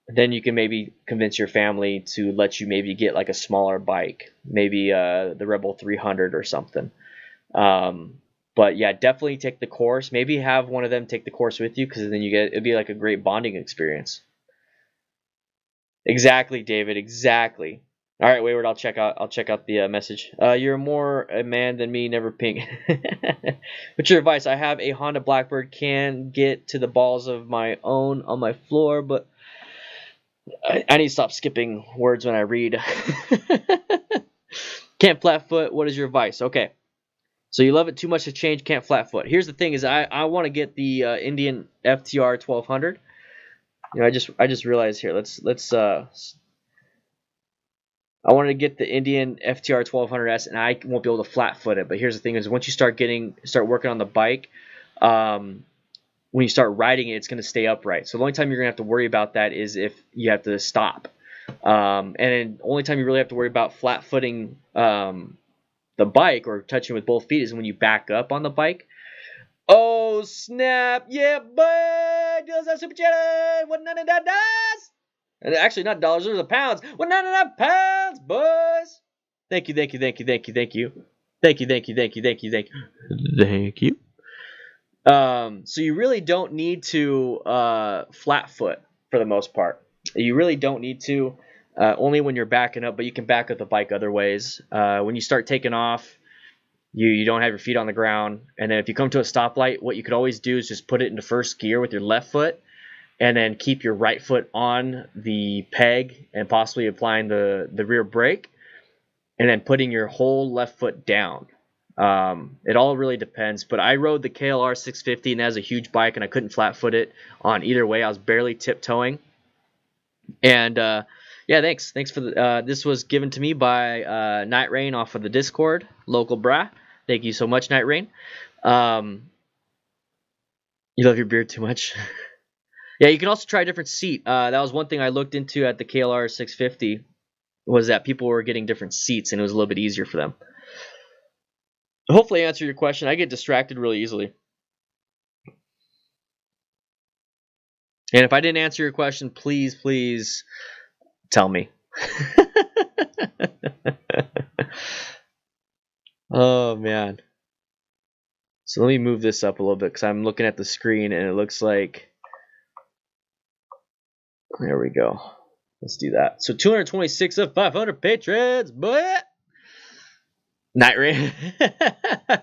[SPEAKER 1] then you can maybe convince your family to let you maybe get like a smaller bike, maybe the Rebel 300 or something. But yeah, definitely take the course. Maybe have one of them take the course with you, because then it'd be like a great bonding experience. Exactly, David. Exactly. All right, Wayward. I'll check out the message. You're more a man than me, never pink. What's your advice? I have a Honda Blackbird, can get to the balls of my own on my floor, but I need to stop skipping words when I read. Can't flat foot. What is your advice? Okay. So you love it too much to change, can't flat foot. Here's the thing: is I want to get the Indian FTR 1200. You know, I just realized here. I wanted to get the Indian FTR 1200S, and I won't be able to flat foot it. But here's the thing: is once you start working on the bike, when you start riding it, it's going to stay upright. So the only time you're going to have to worry about that is if you have to stop. And then the only time you really have to worry about flat footing the bike or touching with both feet is when you back up on the bike. Oh snap! Yeah, boy! Deals that super chat. $199. And actually, not dollars, those are pounds. $199, boys. Thank you. Thank you. So you really don't need to flat foot for the most part. You really don't need to, only when you're backing up, but you can back up the bike other ways. When you start taking off, you don't have your feet on the ground. And then if you come to a stoplight, what you could always do is just put it into first gear with your left foot and then keep your right foot on the peg and possibly applying the rear brake and then putting your whole left foot down. It all really depends, but I rode the KLR 650 and that was a huge bike and I couldn't flat foot it on either way. I was barely tiptoeing. And yeah, thanks for the this was given to me by Night Rain off of the Discord, local bra. Thank you so much, Night Rain. You love your beard too much. Yeah, you can also try a different seat. That was one thing I looked into at the KLR 650 was that people were getting different seats and it was a little bit easier for them. Hopefully I answer your question. I get distracted really easily. And if I didn't answer your question, please tell me. Oh, man. So let me move this up a little bit because I'm looking at the screen and it looks like... There we go. Let's do that. So 226 of 500 patrons, but... Night Rain.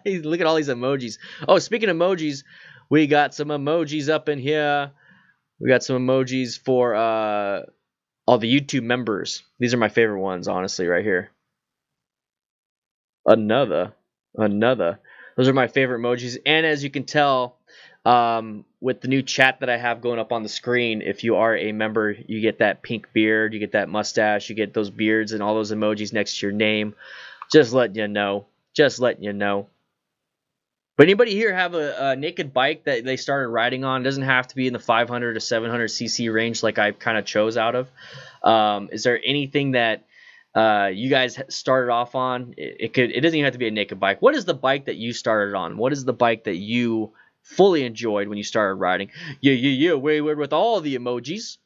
[SPEAKER 1] Look at all these emojis. Oh, speaking of emojis, we got some emojis up in here. We got some emojis for all the YouTube members. These are my favorite ones, honestly, right here. Another. Those are my favorite emojis. And as you can tell, with the new chat that I have going up on the screen, if you are a member, you get that pink beard, you get that mustache, you get those beards and all those emojis next to your name. Just letting you know. But anybody here have a naked bike that they started riding on? It doesn't have to be in the 500 to 700 cc range like I kind of chose out of. Is there anything that you guys started off on? It doesn't even have to be a naked bike. What is the bike that you started on? What is the bike that you fully enjoyed when you started riding? Yeah, Wayward with all the emojis.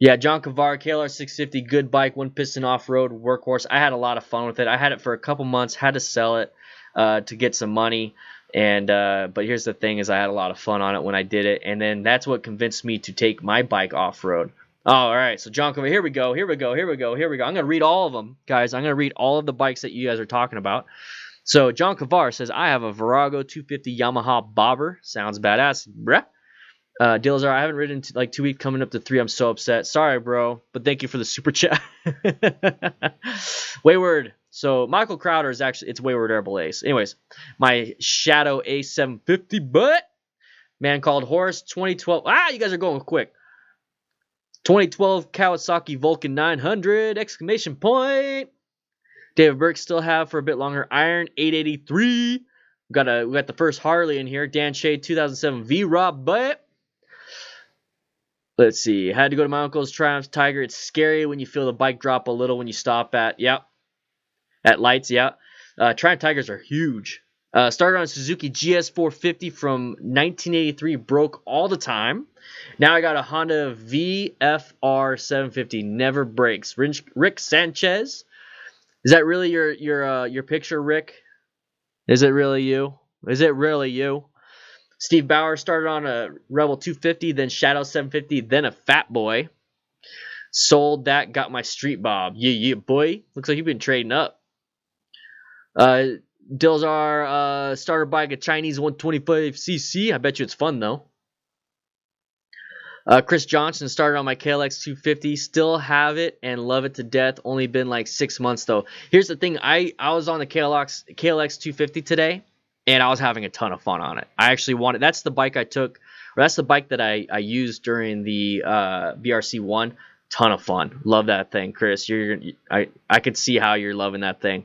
[SPEAKER 1] Yeah, John Kavar, KLR 650, good bike, one piston off-road workhorse. I had a lot of fun with it. I had it for a couple months, had to sell it to get some money. And but here's the thing is I had a lot of fun on it when I did it. And then that's what convinced me to take my bike off-road. Oh, all right, so John Kavar, here we go. I'm going to read all of them, guys. I'm going to read all of the bikes that you guys are talking about. So John Kavar says, I have a Virago 250 Yamaha bobber. Sounds badass, bruh. Dilzar, I haven't ridden in like 2 weeks, coming up to 3. I'm so upset. Sorry, bro, but thank you for the super chat. Wayward. So Michael Crowder is actually, it's WayWardRebelAce. Anyways, my Shadow A750, but man called Horse 2012. You guys are going quick. 2012 Kawasaki Vulcan 900 exclamation point. David Burke still have for a bit longer. Iron 883. We got the first Harley in here. Dan Shade 2007 V-Rob, but. Let's see. Had to go to my uncle's Triumph Tiger. It's scary when you feel the bike drop a little when you stop at lights. Triumph Tigers are huge. Started on a Suzuki GS450 from 1983. Broke all the time. Now I got a Honda VFR 750. Never breaks. Rick Sanchez. Is that really your picture, Rick? Is it really you? Steve Bauer started on a Rebel 250, then Shadow 750, then a Fat Boy. Sold that, got my Street Bob. Yeah, boy. Looks like you've been trading up. Dilzar starter bike, a Chinese 125cc. I bet you it's fun, though. Chris Johnson started on my KLX 250. Still have it and love it to death. Only been like 6 months, though. Here's the thing. I was on the KLX 250 today. And I was having a ton of fun on it. I actually wanted, that's the bike I took, or that's the bike that I used during the BRC1. Ton of fun. Love that thing, Chris. I could see how you're loving that thing.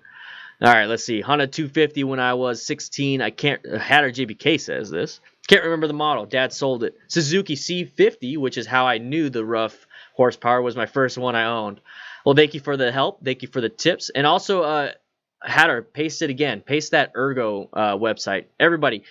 [SPEAKER 1] All right, let's see. Honda 250 when I was 16. HatterJBK says this. Can't remember the model. Dad sold it. Suzuki C50, which is how I knew the rough horsepower, was my first one I owned. Well, thank you for the help. Thank you for the tips. And also, Hatter, paste it again. Paste that Ergo website. Everybody,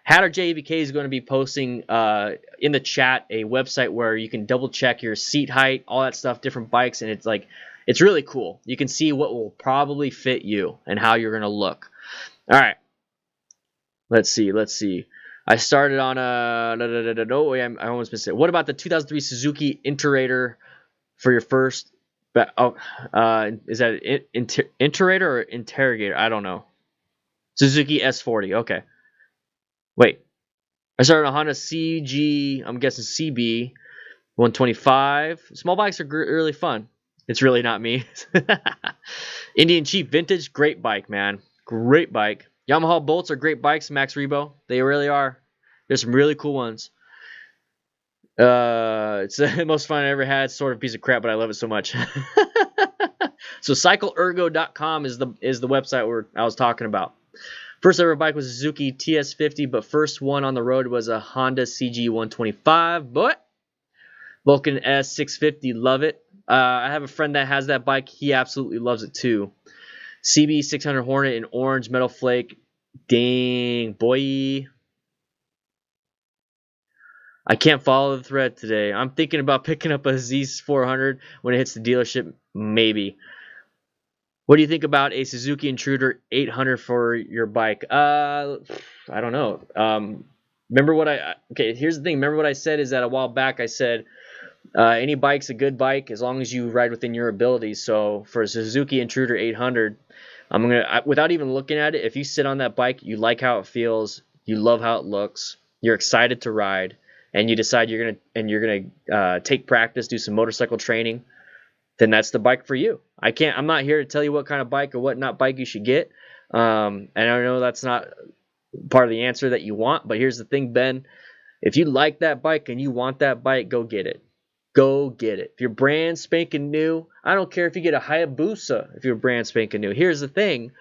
[SPEAKER 1] HatterJBK is going to be posting in the chat a website where you can double check your seat height, all that stuff, different bikes, and it's really cool. You can see what will probably fit you and how you're going to look. All right. Let's see. I started on I almost missed it. What about the 2003 Suzuki Interator for your first? Is that Interator or Interrogator? I don't know. Suzuki S40. Okay. Wait. I started on a Honda CG. I'm guessing CB 125. Small bikes are really fun. It's really not me. Indian Chief Vintage, great bike, man. Great bike. Yamaha Bolts are great bikes, Max Rebo. They really are. There's some really cool ones. It's the most fun I ever had. It's sort of a piece of crap, but I love it so much. So CycleErgo.com is the website where I was talking about. First ever bike was a Suzuki TS50, but first one on the road was a Honda CG 125. But Vulcan S650, love it. I have a friend that has that bike. He absolutely loves it too. CB 600 Hornet in orange metal flake. Dang, boy. I can't follow the thread today. I'm thinking about picking up a Z400 when it hits the dealership. Maybe. What do you think about a Suzuki Intruder 800 for your bike? I don't know. Remember what okay, here's the thing. Remember what I said is that a while back I said any bike's a good bike as long as you ride within your abilities. So for a Suzuki Intruder 800, without even looking at it, if you sit on that bike, you like how it feels, you love how it looks, you're excited to ride, and you decide you're gonna take practice, do some motorcycle training, then that's the bike for you. I'm not here to tell you what kind of bike or what not bike you should get. And I know that's not part of the answer that you want, but here's the thing, Ben. If you like that bike and you want that bike, go get it. Go get it. If you're brand spanking new, I don't care if you get a Hayabusa if you're brand spanking new. Here's the thing.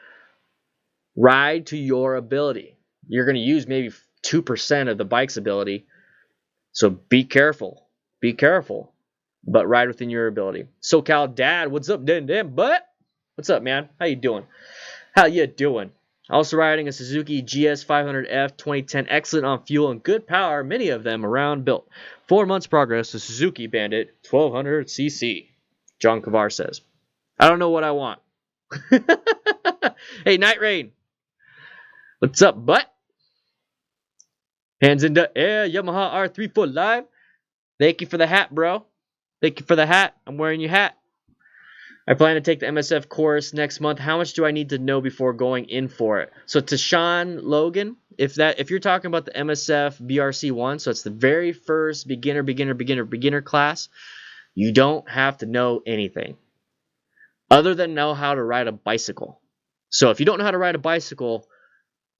[SPEAKER 1] Ride to your ability. You're going to use maybe 2% of the bike's ability. So be careful. Be careful. But ride within your ability. SoCal Dad, what's up, Dan? But what's up, man? How you doing? How you doing? Also riding a Suzuki GS500F 2010, excellent on fuel and good power, many of them around built. 4 months progress, the Suzuki Bandit 1200cc. John Kavar says. I don't know what I want. Hey, Night Rain. What's up, butt? Hands in the air, Yamaha R34 Live. Thank you for the hat, bro. Thank you for the hat. I'm wearing your hat. I plan to take the MSF course next month. How much do I need to know before going in for it? So to Sean Logan, if you're talking about the MSF BRC1, so it's the very first beginner class, you don't have to know anything other than know how to ride a bicycle. So if you don't know how to ride a bicycle,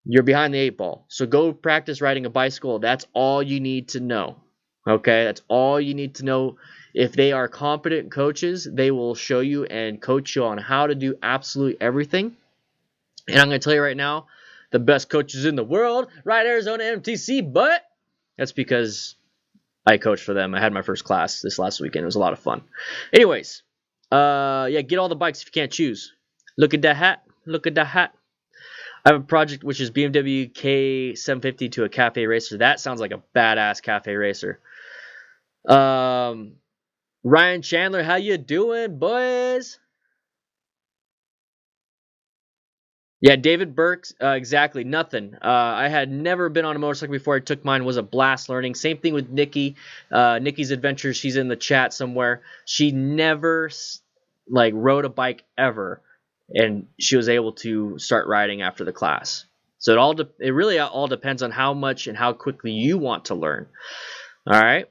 [SPEAKER 1] you're behind the 8 ball. So go practice riding a bicycle. That's all you need to know. Okay, that's all you need to know. If they are competent coaches, they will show you and coach you on how to do absolutely everything. And I'm going to tell you right now, the best coaches in the world ride Arizona MTC, but that's because I coached for them. I had my first class this last weekend. It was a lot of fun. Anyways, yeah, get all the bikes if you can't choose. Look at that hat. Look at that hat. I have a project which is BMW K750 to a cafe racer. That sounds like a badass cafe racer. Ryan Chandler, how you doing, boys? Yeah, David Burks, exactly, nothing. I had never been on a motorcycle before I took mine. It was a blast learning. Same thing with Nikki. Nikki's Adventures, she's in the chat somewhere. She never, rode a bike ever, and she was able to start riding after the class. So it really all depends on how much and how quickly you want to learn. All right?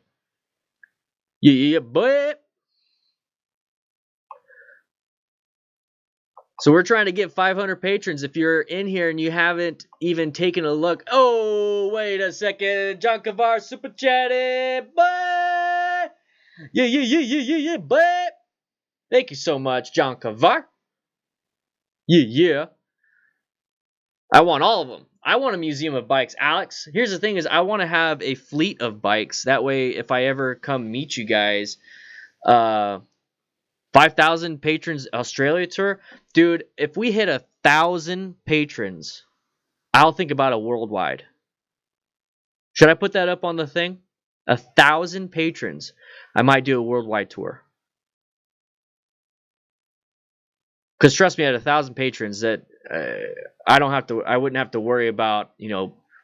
[SPEAKER 1] Yeah, boy. So we're trying to get 500 patrons. If you're in here and you haven't even taken a look. Oh, wait a second. John Kavar super chatted. But yeah. But thank you so much, John Kavar. Yeah. I want all of them. I want a museum of bikes. Alex, here's the thing is I want to have a fleet of bikes. That way, if I ever come meet you guys, 5,000 patrons Australia tour. Dude, if we hit 1,000 patrons, I'll think about a worldwide. Should I put that up on the thing? 1,000 patrons. I might do a worldwide tour. Because trust me, at 1,000 patrons, that I wouldn't have to worry about,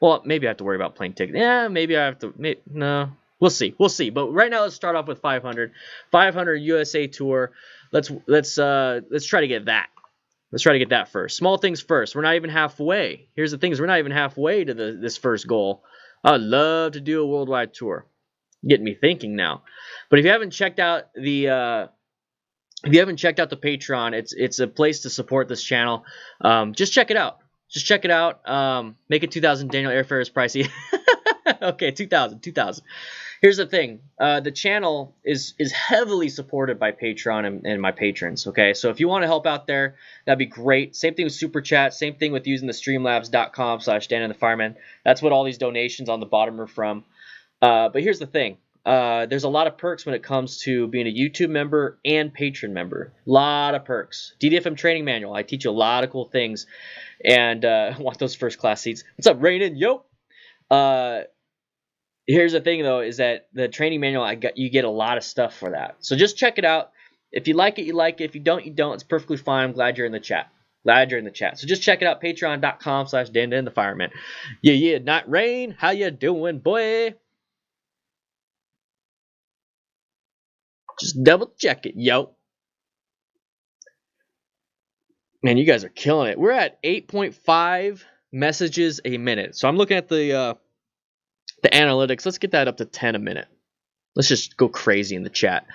[SPEAKER 1] well, maybe I have to worry about plane tickets. Yeah, maybe I have to. No, we'll see. But right now, let's start off with 500. 500 USA tour. Let's try to get that. Let's try to get that first. Small things first. We're not even halfway. Here's the thing: we're not even halfway to this first goal. I'd love to do a worldwide tour. Getting me thinking now. But if you haven't checked out the Patreon, it's a place to support this channel. Just check it out. Make it 2,000. Daniel, airfare is pricey. Okay, 2,000. Here's the thing. The channel is heavily supported by Patreon and my patrons. Okay, so if you want to help out there, that'd be great. Same thing with Super Chat. Same thing with using the streamlabs.com/DanDanTheFireman. That's what all these donations on the bottom are from. But here's the thing. There's a lot of perks when it comes to being a YouTube member and patron member. A lot of perks. DDFM training manual. I teach you a lot of cool things. And I want those first class seats. What's up, Raynin? Yo! Here's the thing, though, is that the training manual, you get a lot of stuff for that. So just check it out. If you like it, you like it. If you don't, you don't. It's perfectly fine. I'm glad you're in the chat. So just check it out. Patreon.com/DanDanTheFireman. Yeah. Not Rain. How you doing, boy? Just double check it, yo. Man, you guys are killing it. We're at 8.5 messages a minute. So I'm looking at the analytics. Let's get that up to 10 a minute. Let's just go crazy in the chat.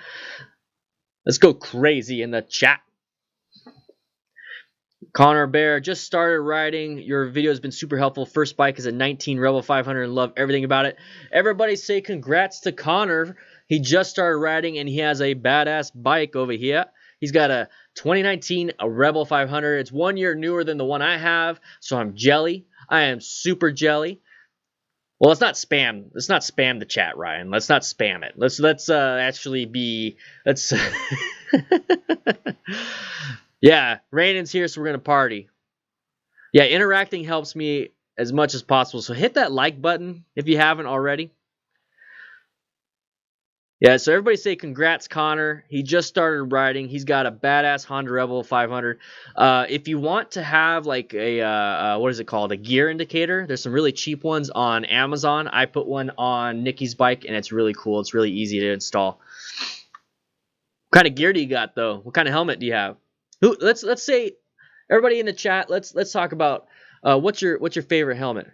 [SPEAKER 1] Connor Bear, just started riding. Your video has been super helpful. First bike is a 19 Rebel 500 and love everything about it. Everybody say congrats to Connor. He just started riding and he has a badass bike over here. He's got a 2019 Rebel 500. It's 1 year newer than the one I have, so I'm jelly. I am super jelly. Well, let's not spam. Let's not spam the chat, Ryan. Let's not spam it. Let's actually be. Yeah, Raynin's here, so we're gonna party. Yeah, interacting helps me as much as possible. So hit that like button if you haven't already. Yeah, so everybody say congrats, Connor. He just started riding. He's got a badass Honda Rebel 500. If you want to have like a, what is it called? A gear indicator. There's some really cheap ones on Amazon. I put one on Nikki's bike, and it's really cool. It's really easy to install. What kind of gear do you got, though? What kind of helmet do you have? Let's say, everybody in the chat, let's talk about what's your favorite helmet?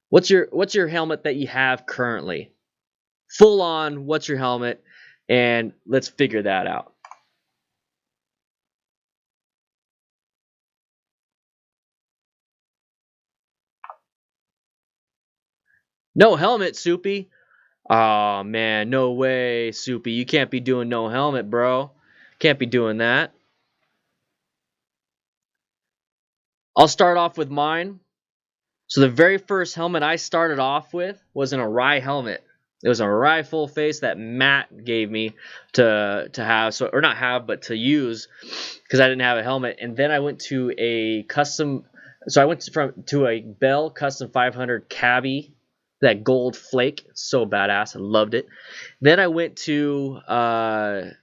[SPEAKER 1] What's your helmet that you have currently? Full on, what's your helmet? And let's figure that out. No helmet, Soupy. Oh man, no way, Soupy. You can't be doing no helmet, bro. Can't be doing that. I'll start off with mine. So the very first helmet I started off with was an Orion helmet. It was a Murai full face that Matt gave me to have, so or not have, but to use, because I didn't have a helmet. And then I went to a custom, so I went to a Bell Custom 500 Cabbie, that gold flake, so badass, I loved it. Then I went to the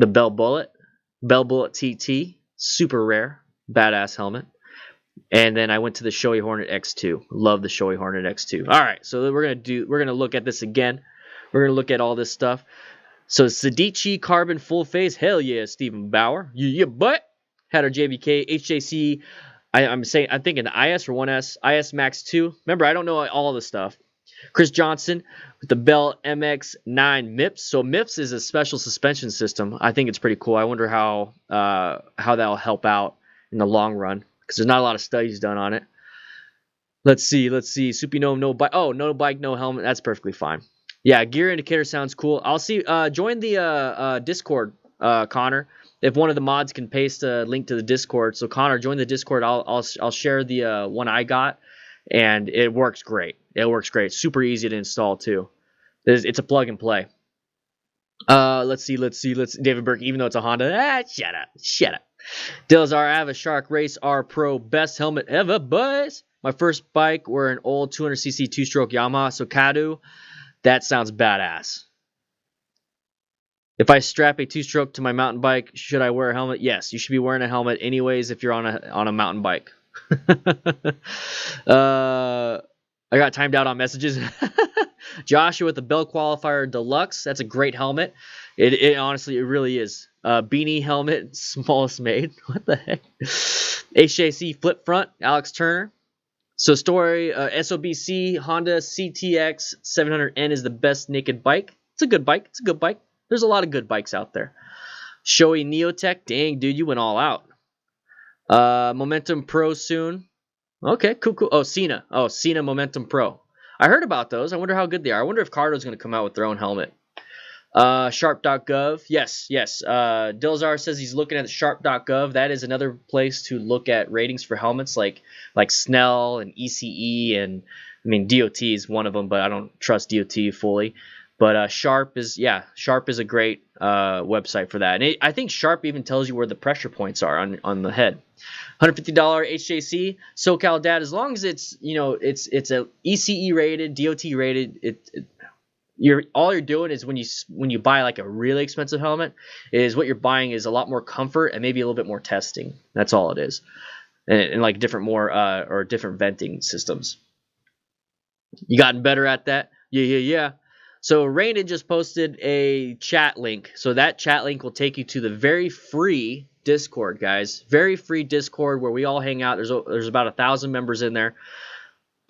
[SPEAKER 1] Bell Bullet TT, super rare, badass helmet. And then I went to the Shoei Hornet X2. Love the Shoei Hornet X2. All right, so we're gonna look at this again. We're gonna look at all this stuff. So Sedici Carbon full face. Hell yeah, Stephen Bauer. Yeah, but HatterJBK HJC. I'm thinking the IS or 1S, IS Max 2. Remember, I don't know all the stuff. Chris Johnson with the Bell MX9 MIPS. So MIPS is a special suspension system. I think it's pretty cool. I wonder how that'll help out in the long run, because there's not a lot of studies done on it. Let's see. Soupy, no bike. Oh, no bike, no helmet. That's perfectly fine. Yeah, gear indicator sounds cool. I'll see. Join the Discord, Connor. If one of the mods can paste a link to the Discord. So Connor, join the Discord. I'll share the one I got, and it works great. Super easy to install too. It's a plug and play. Let's see. David Burke, even though it's a Honda. Shut up. Dilazar, I have a Shark Race R Pro, best helmet ever, boys. My first bike were an old 200cc two-stroke Yamaha Sokadu. That sounds badass. If I strap a two-stroke to my mountain bike, should I wear a helmet? Yes, you should be wearing a helmet anyways if you're on a mountain bike. I got timed out on messages. Joshua with the Bell Qualifier Deluxe. That's a great helmet. It honestly, it really is. Beanie helmet, smallest made. What the heck? HJC flip front, Alex Turner. So story, SOBC Honda CTX 700N is the best naked bike. It's a good bike. It's a good bike. There's a lot of good bikes out there. Shoei Neotech. Dang, dude, you went all out. Momentum Pro soon. Okay, cool, cool. Oh, Cena. Oh, Cena Momentum Pro. I heard about those. I wonder how good they are. I wonder if Cardo's going to come out with their own helmet. Sharp.gov. Yes, yes. Dilzar says he's looking at Sharp.gov. That is another place to look at ratings for helmets like Snell and ECE. And I mean, DOT is one of them, but I don't trust DOT fully. But Sharp is a great website for that. And I think Sharp even tells you where the pressure points are on the head. $150 HJC SoCal Dad. As long as it's it's a ECE rated, DOT rated. All you're doing is when you buy like a really expensive helmet, is what you're buying is a lot more comfort and maybe a little bit more testing. That's all it is, and like different venting systems. You gotten better at that? Yeah. So Raynin just posted a chat link. So that chat link will take you to the very free Discord, guys. Very free Discord where we all hang out. There's about 1,000 members in there.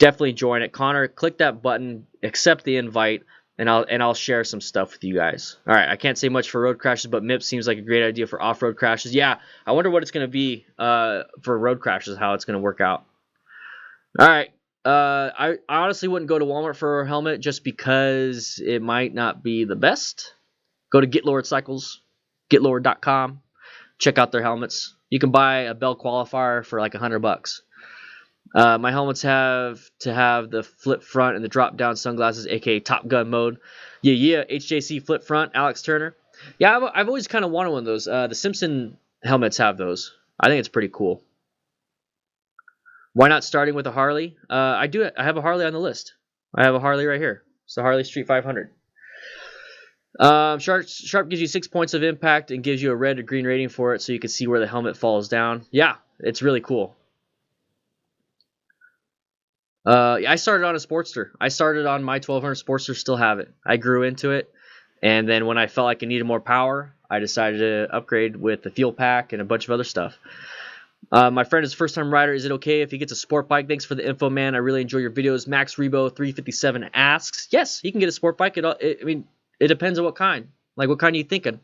[SPEAKER 1] Definitely join it. Connor, click that button, accept the invite, and I'll share some stuff with you guys. All right, I can't say much for road crashes, but MIP seems like a great idea for off-road crashes. Yeah, I wonder what it's going to be for road crashes, how it's going to work out. All right. I honestly wouldn't go to Walmart for a helmet just because it might not be the best. Go to GetLord Cycles, GetLord.com. Check out their helmets. You can buy a Bell Qualifier for like $100. My helmets have to have the flip front and the drop down sunglasses, aka Top Gun mode. Yeah. HJC flip front, Alex Turner. Yeah, I've always kind of wanted one of those. The Simpson helmets have those. I think it's pretty cool. Why not starting with a Harley? I have a Harley on the list. I have a Harley right here. It's the Harley Street 500. Sharp gives you 6 points of impact and gives you a red or green rating for it, so you can see where the helmet falls down. Yeah, it's really cool. I started on a Sportster. I started on my 1200 Sportster. Still have it. I grew into it, and then when I felt like I needed more power, I decided to upgrade with the fuel pack and a bunch of other stuff. My friend is a first-time rider. Is it okay if he gets a sport bike? Thanks for the info, man. I really enjoy your videos. Max Rebo 357 asks. Yes, he can get a sport bike. It depends on what kind. Like, what kind are you thinking?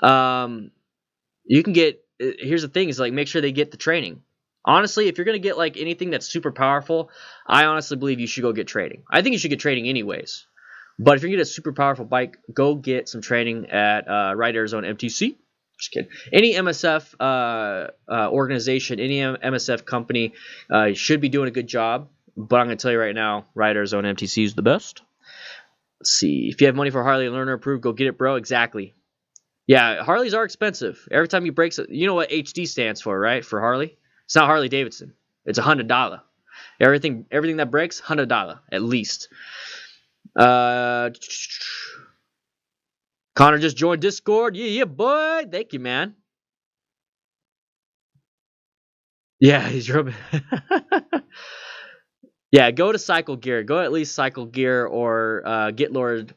[SPEAKER 1] You can get. Here's the thing: is like make sure they get the training. Honestly, if you're gonna get like anything that's super powerful, I honestly believe you should go get training. I think you should get training anyways. But if you're gonna get a super powerful bike, go get some training at Ride Arizona MTC. Just kidding. Any MSF organization, any MSF company should be doing a good job. But I'm going to tell you right now, Ride Arizona MTC is the best. Let's see. If you have money for Harley and learner approved, go get it, bro. Exactly. Yeah, Harleys are expensive. Every time you break, you know what HD stands for, right? For Harley, it's not Harley-Davidson. It's $100. Everything that breaks, $100 at least. Connor just joined Discord. Yeah, boy. Thank you, man. Yeah, he's rubbing. Yeah, go to Cycle Gear. Go at least Cycle Gear or GetLord.com,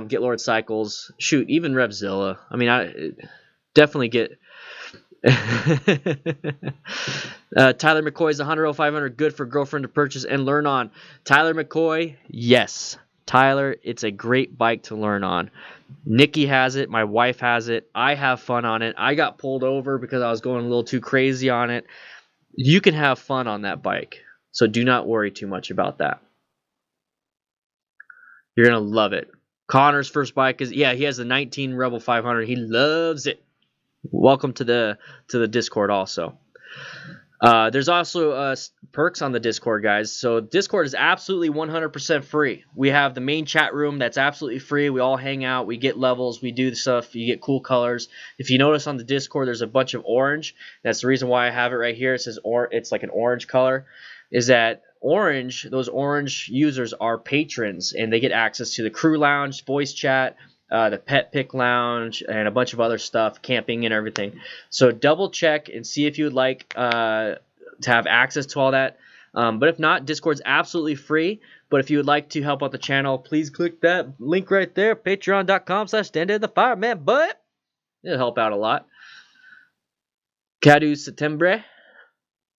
[SPEAKER 1] GetLord Cycles. Shoot, even REVZILLA. I mean, I definitely get. Tyler McCoy's 100-500 good for girlfriend to purchase and learn on. Tyler McCoy, yes. Tyler, it's a great bike to learn on. Nikki has it. My wife has it. I have fun on it. I got pulled over because I was going a little too crazy on it. You can have fun on that bike. So do not worry too much about that. You're going to love it. Connor's first bike is, yeah, he has the 19 Rebel 500. He loves it. Welcome to the Discord also. There's also perks on the Discord, guys. So Discord is absolutely 100% free. We have the main chat room that's absolutely free. We all hang out. We get levels. We do stuff. You get cool colors. If you notice on the Discord, there's a bunch of orange. That's the reason why I have it right here. It says it's like an orange color. is that those orange users are patrons, and they get access to the crew lounge, voice chat, the pet pick lounge, and a bunch of other stuff, camping and everything. So double check and see if you would like to have access to all that. But if not, Discord's absolutely free. But if you would like to help out the channel, please click that link right there, patreon.com/DanDanTheFireman. But it'll help out a lot. Cadu Settembre.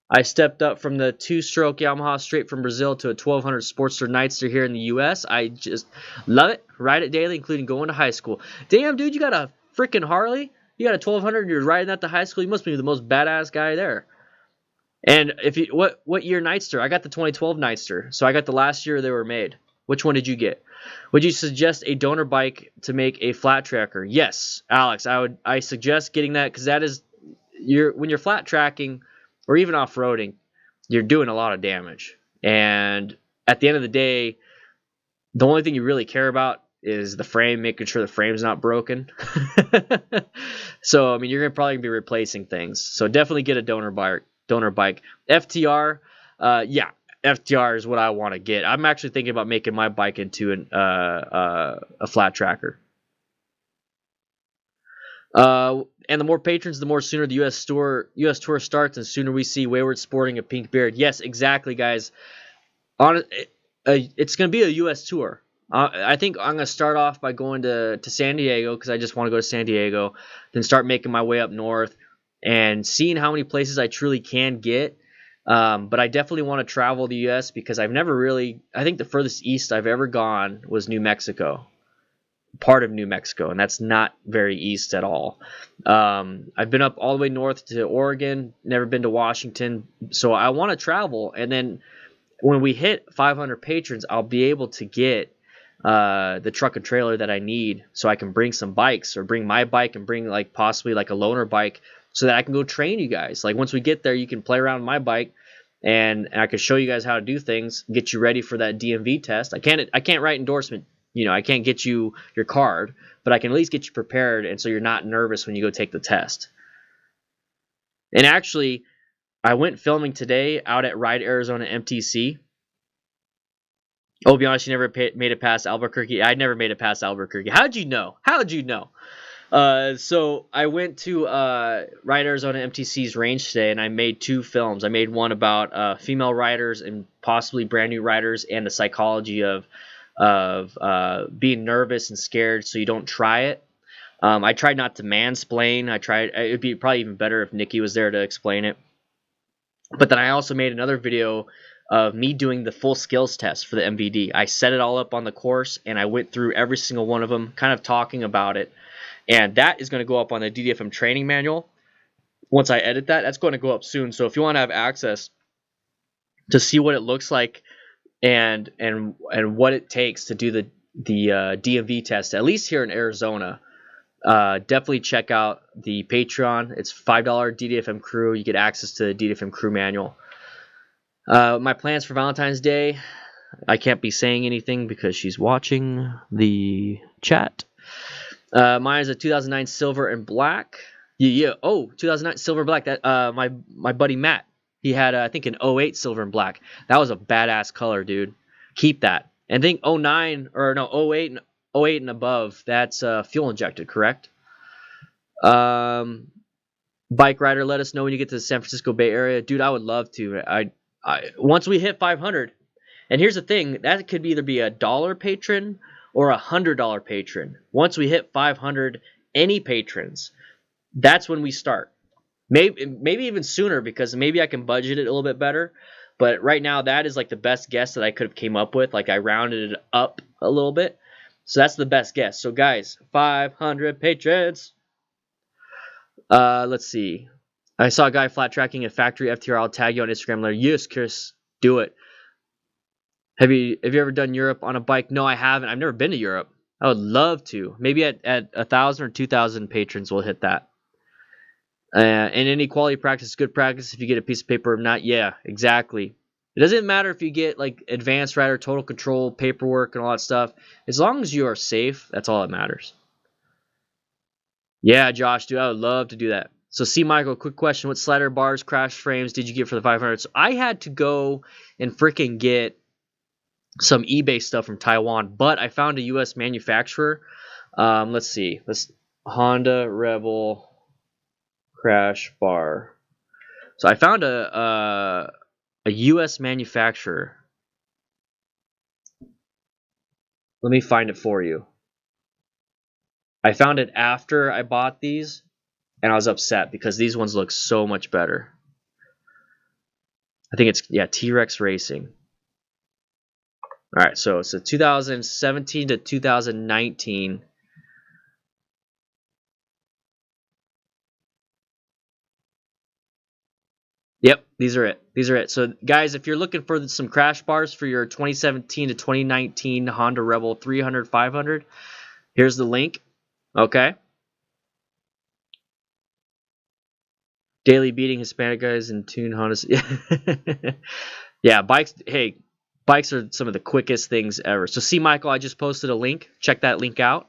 [SPEAKER 1] I stepped up from the 2-stroke Yamaha straight from Brazil to a 1200 Sportster Nightster here in the U.S. I just love it. Ride it daily, including going to high school. Damn, dude, you got a freaking Harley? You got a 1200 and you're riding that to high school? You must be the most badass guy there. And if you what year Nightster? I got the 2012 Nightster, so I got the last year they were made. Which one did you get? Would you suggest a donor bike to make a flat tracker? Yes, Alex. I suggest getting that because that is when you're flat tracking or even off-roading, you're doing a lot of damage. And at the end of the day, the only thing you really care about is the frame, making sure the frame's not broken. So, I mean, you're probably going to be replacing things. So definitely get a donor bike. FTR, yeah, FTR is what I want to get. I'm actually thinking about making my bike into a flat tracker. And the more patrons, the more sooner the U.S. tour starts, and sooner we see Wayward sporting a pink beard. Yes, exactly, guys. It's going to be a U.S. tour. I think I'm going to start off by going to San Diego because I just want to go to San Diego, then start making my way up north and seeing how many places I truly can get. But I definitely want to travel the U.S. because I've never really – I think the furthest east I've ever gone was New Mexico. Part of New Mexico, and that's not very east at all. I've been up all the way north to Oregon, never been to Washington, so I want to travel. And then when we hit 500 patrons, I'll be able to get the truck and trailer that I need, so I can bring some bikes or bring my bike and bring like possibly like a loaner bike, so that I can go train you guys. Like once we get there, you can play around with my bike, and I can show you guys how to do things, get you ready for that DMV test. I can't write endorsement. I can't get you your card, but I can at least get you prepared, and so you're not nervous when you go take the test. And actually, I went filming today out at Ride Arizona MTC. Oh, be honest, you never made it past Albuquerque. I never made it past Albuquerque. How'd you know? So I went to Ride Arizona MTC's range today, and I made 2 films. I made one about female riders and possibly brand new riders, and the psychology of being nervous and scared so you don't try it. I tried not to mansplain. It'd be probably even better if Nikki was there to explain it. But then I also made another video of me doing the full skills test for the MVD. I set it all up on the course, and I went through every single one of them, kind of talking about it. And that is going to go up on the DDFM training manual. Once I edit that, that's going to go up soon. So if you want to have access to see what it looks like and what it takes to do the DMV test, at least here in Arizona, definitely check out the Patreon. It's $5 DDFM crew. You get access to the DDFM crew manual. My plans for Valentine's Day, I can't be saying anything because she's watching the chat. Mine is a 2009 silver and black. Yeah. Oh, 2009 silver and black. That my buddy Matt, he had I think an 08 silver and black. That was a badass color, dude. Keep that. And I think 09 or no 08 and above, that's fuel injected, correct? Bike rider, let us know when you get to the San Francisco Bay Area, dude. I would love to. I once we hit 500, and here's the thing, that could either be $1 patron or $100 patron. Once we hit 500, any patrons, that's when we start. Maybe even sooner, because maybe I can budget it a little bit better. But right now, that is like the best guess that I could have came up with. Like I rounded it up a little bit. So that's the best guess. So guys, 500 patrons. Let's see. I saw a guy flat tracking a factory FTR. I'll tag you on Instagram later. Yes, Chris, do it. Have you ever done Europe on a bike? No, I haven't. I've never been to Europe. I would love to. Maybe at 1,000 or 2,000 patrons, we'll hit that. And any quality practice is good practice if you get a piece of paper or not. Yeah, exactly. It doesn't matter if you get like advanced rider, total control, paperwork, and all that stuff. As long as you are safe, that's all that matters. Yeah, Josh, dude, I would love to do that. So see, Michael, quick question. What slider bars, crash frames did you get for the 500? So I had to go and freaking get some eBay stuff from Taiwan, but I found a U.S. manufacturer. Let's see. Honda Rebel crash bar. So I found a U.S. manufacturer. Let me find it for you. I found it after I bought these, and I was upset because these ones look so much better. I think it's, yeah, T-Rex Racing. All right, so it's a 2017 to 2019. Yep, these are it. These are it. So, guys, if you're looking for some crash bars for your 2017 to 2019 Honda Rebel 300, 500, here's the link. Okay. Daily beating Hispanic guys in tune Hondas. Yeah, bikes. Hey, bikes are some of the quickest things ever. So, see, Michael, I just posted a link. Check that link out.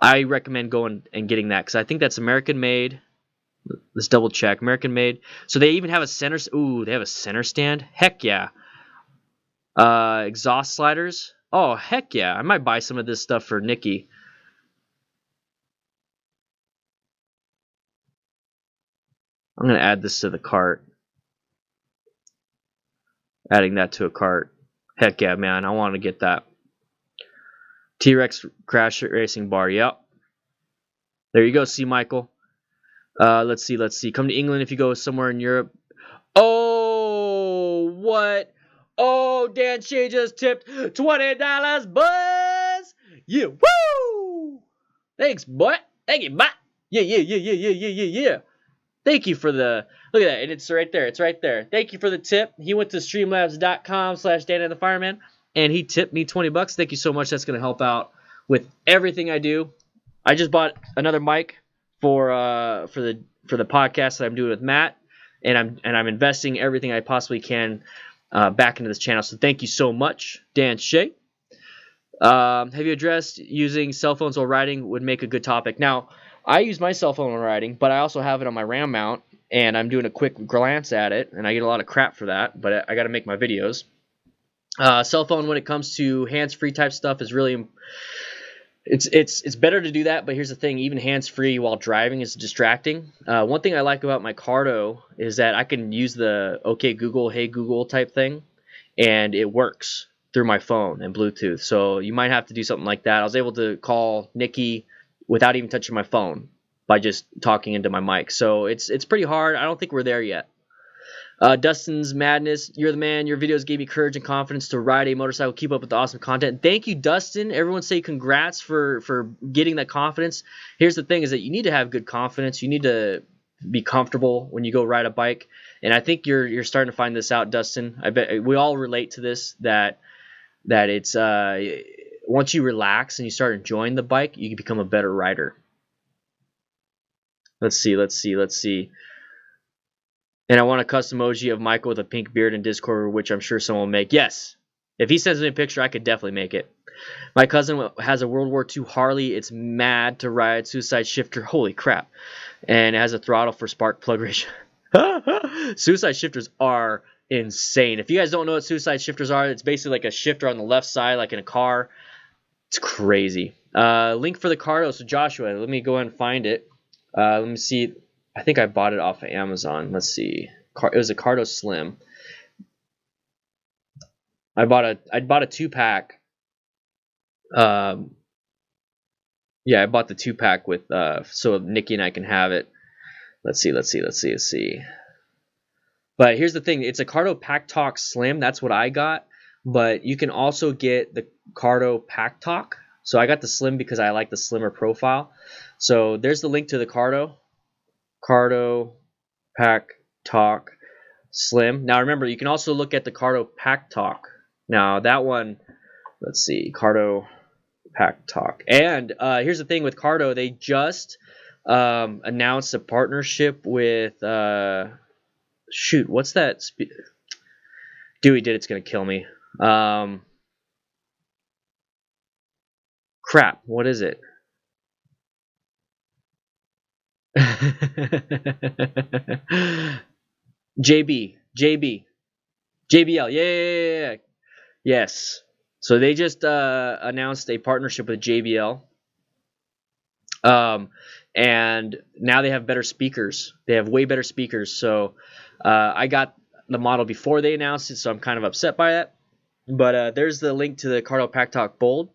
[SPEAKER 1] I recommend going and getting that because I think that's American made. Let's double check. American made. So they even have a center. Ooh, they have a center stand. Heck yeah. Exhaust sliders. Oh, heck yeah. I might buy some of this stuff for Nikki. I'm going to add this to the cart. Adding that to a cart. Heck yeah, man. I want to get that. T-Rex crash racing bar. Yep. There you go. See, Michael. Let's see. Let's see. Come to England if you go somewhere in Europe. Oh, what? Oh, Dan Shay just tipped $20, buzz. Yeah, woo! Thanks, boy. Thank you, bye. Yeah. Thank you for the, look at that, and it's right there. It's right there. Thank you for the tip. He went to streamlabs.com/DanDanTheFireman, and he tipped me $20. Thank you so much. That's going to help out with everything I do. I just bought another mic for the podcast that I'm doing with Matt, and I'm investing everything I possibly can back into this channel. So thank you so much, Dan Shay. Have you addressed using cell phones while riding would make a good topic? Now, I use my cell phone when riding, but I also have it on my RAM mount, and I'm doing a quick glance at it, and I get a lot of crap for that, but I got to make my videos. Cell phone, when it comes to hands-free type stuff, is really, it's better to do that, but here's the thing, even hands-free while driving is distracting. One thing I like about my Cardo is that I can use the OK Google, Hey Google type thing, and it works through my phone and Bluetooth. So you might have to do something like that. I was able to call Nikki without even touching my phone by just talking into my mic. So it's pretty hard. I don't think we're there yet. Dustin's Madness, you're the man. Your videos gave me courage and confidence to ride a motorcycle. Keep up with the awesome content. Thank you, Dustin. Everyone say congrats for getting that confidence. Here's the thing is that you need to have good confidence. You need to be comfortable when you go ride a bike. And I think you're starting to find this out, Dustin. I bet we all relate to this, that it's once you relax and you start enjoying the bike, you can become a better rider. Let's see. And I want a custom emoji of Michael with a pink beard in Discord, which I'm sure someone will make. Yes. If he sends me a picture, I could definitely make it. My cousin has a World War II Harley. It's mad to ride. Suicide shifter. Holy crap. And it has a throttle for spark plug ratio. Suicide shifters are insane. If you guys don't know what suicide shifters are, it's basically like a shifter on the left side, like in a car. It's crazy. Link for the Cardo. So Joshua, let me go ahead and find it. Let me see. I think I bought it off of Amazon. Let's see. It was a Cardo Slim. I bought a 2-pack. Yeah, I bought the 2-pack with so Nikki and I can have it. Let's see. But here's the thing, it's a Cardo Pack Talk Slim. That's what I got. But you can also get the Cardo Pack Talk. So I got the Slim because I like the slimmer profile. So there's the link to the Cardo Pack Talk Slim. Now remember, you can also look at the Cardo Pack Talk. Now that one, let's see, Cardo Pack Talk. And here's the thing with Cardo, they just announced a partnership with shoot, what's that? DueyDidit's gonna kill me. Crap, what is it? JBL. Yeah. Yes. So they just announced a partnership with JBL. And now they have better speakers. They have way better speakers. So I got the model before they announced it, so I'm kind of upset by that. But there's the link to the Cardo Pack Talk Bold.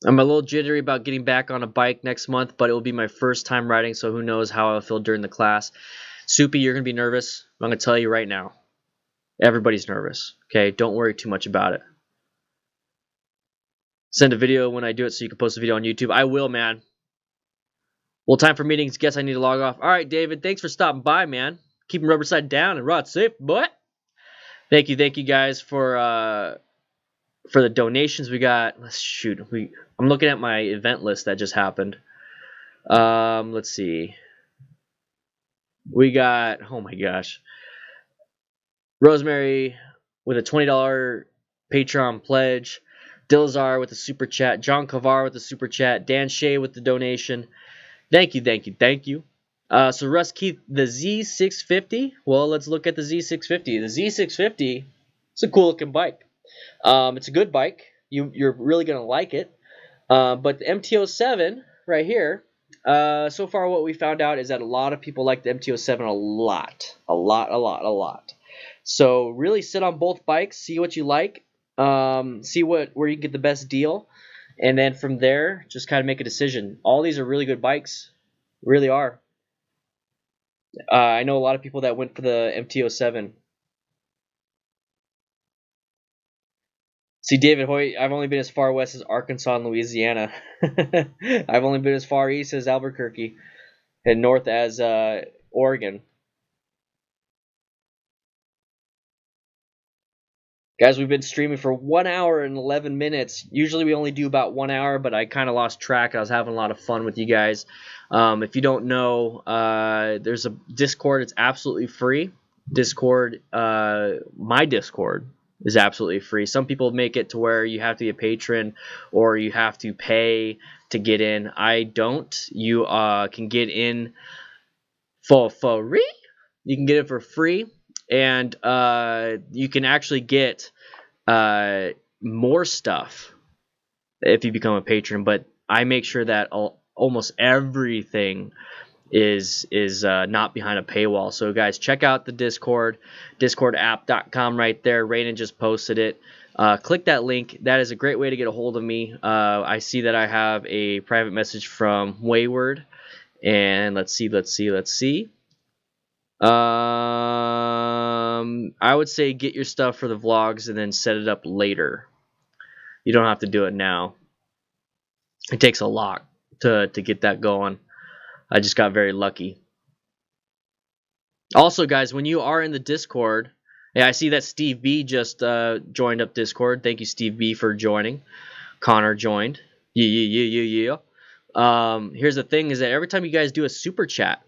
[SPEAKER 1] I'm a little jittery about getting back on a bike next month, but it will be my first time riding, so who knows how I'll feel during the class. Soupy, you're going to be nervous. I'm going to tell you right now. Everybody's nervous. Okay, don't worry too much about it. Send a video when I do it so you can post a video on YouTube. I will, man. Well, time for meetings. Guess I need to log off. All right, David. Thanks for stopping by, man. Keep them rubber side down and rod safe, boy. Thank you guys for the donations we got. Let's shoot. I'm looking at my event list that just happened. Let's see. We got, oh my gosh, Rosemary with a $20 Patreon pledge. Dilzar with the super chat. John Kavar with the super chat. Dan Shea with the donation. Thank you. So Russ Keith, the Z650. Well, let's look at the Z650. The Z650, it's a cool looking bike. It's a good bike. You're really gonna like it. But the MT-07 right here. So far what we found out is that a lot of people like the MT-07 a lot. So really sit on both bikes, see what you like, see where you can get the best deal, and then from there just kind of make a decision. All these are really good bikes, really are. I know a lot of people that went for the MT-07. See, David Hoyt, I've only been as far west as Arkansas and Louisiana. I've only been as far east as Albuquerque and north as Oregon. Guys, we've been streaming for 1 hour and 11 minutes. Usually we only do about 1 hour, but I kind of lost track. I was having a lot of fun with you guys. If you don't know, there's a Discord. It's absolutely free. Discord, my Discord is absolutely free. Some people make it to where you have to be a patron or you have to pay to get in. I don't. You can get in for free. You can get it for free. And you can actually get more stuff if you become a patron. But I make sure that almost everything is not behind a paywall. So guys, check out the Discord, discordapp.com right there. Raynin just posted it. Click that link. That is a great way to get a hold of me. I see that I have a private message from Wayward. And let's see. I would say get your stuff for the vlogs and then set it up later. You don't have to do it now. It takes a lot to get that going. I just got very lucky. Also, guys, when you are in the Discord, yeah, I see that Steve B just joined up Discord. Thank you, Steve B, for joining. Connor joined. Yeah. Here's the thing: is that every time you guys do a super chat,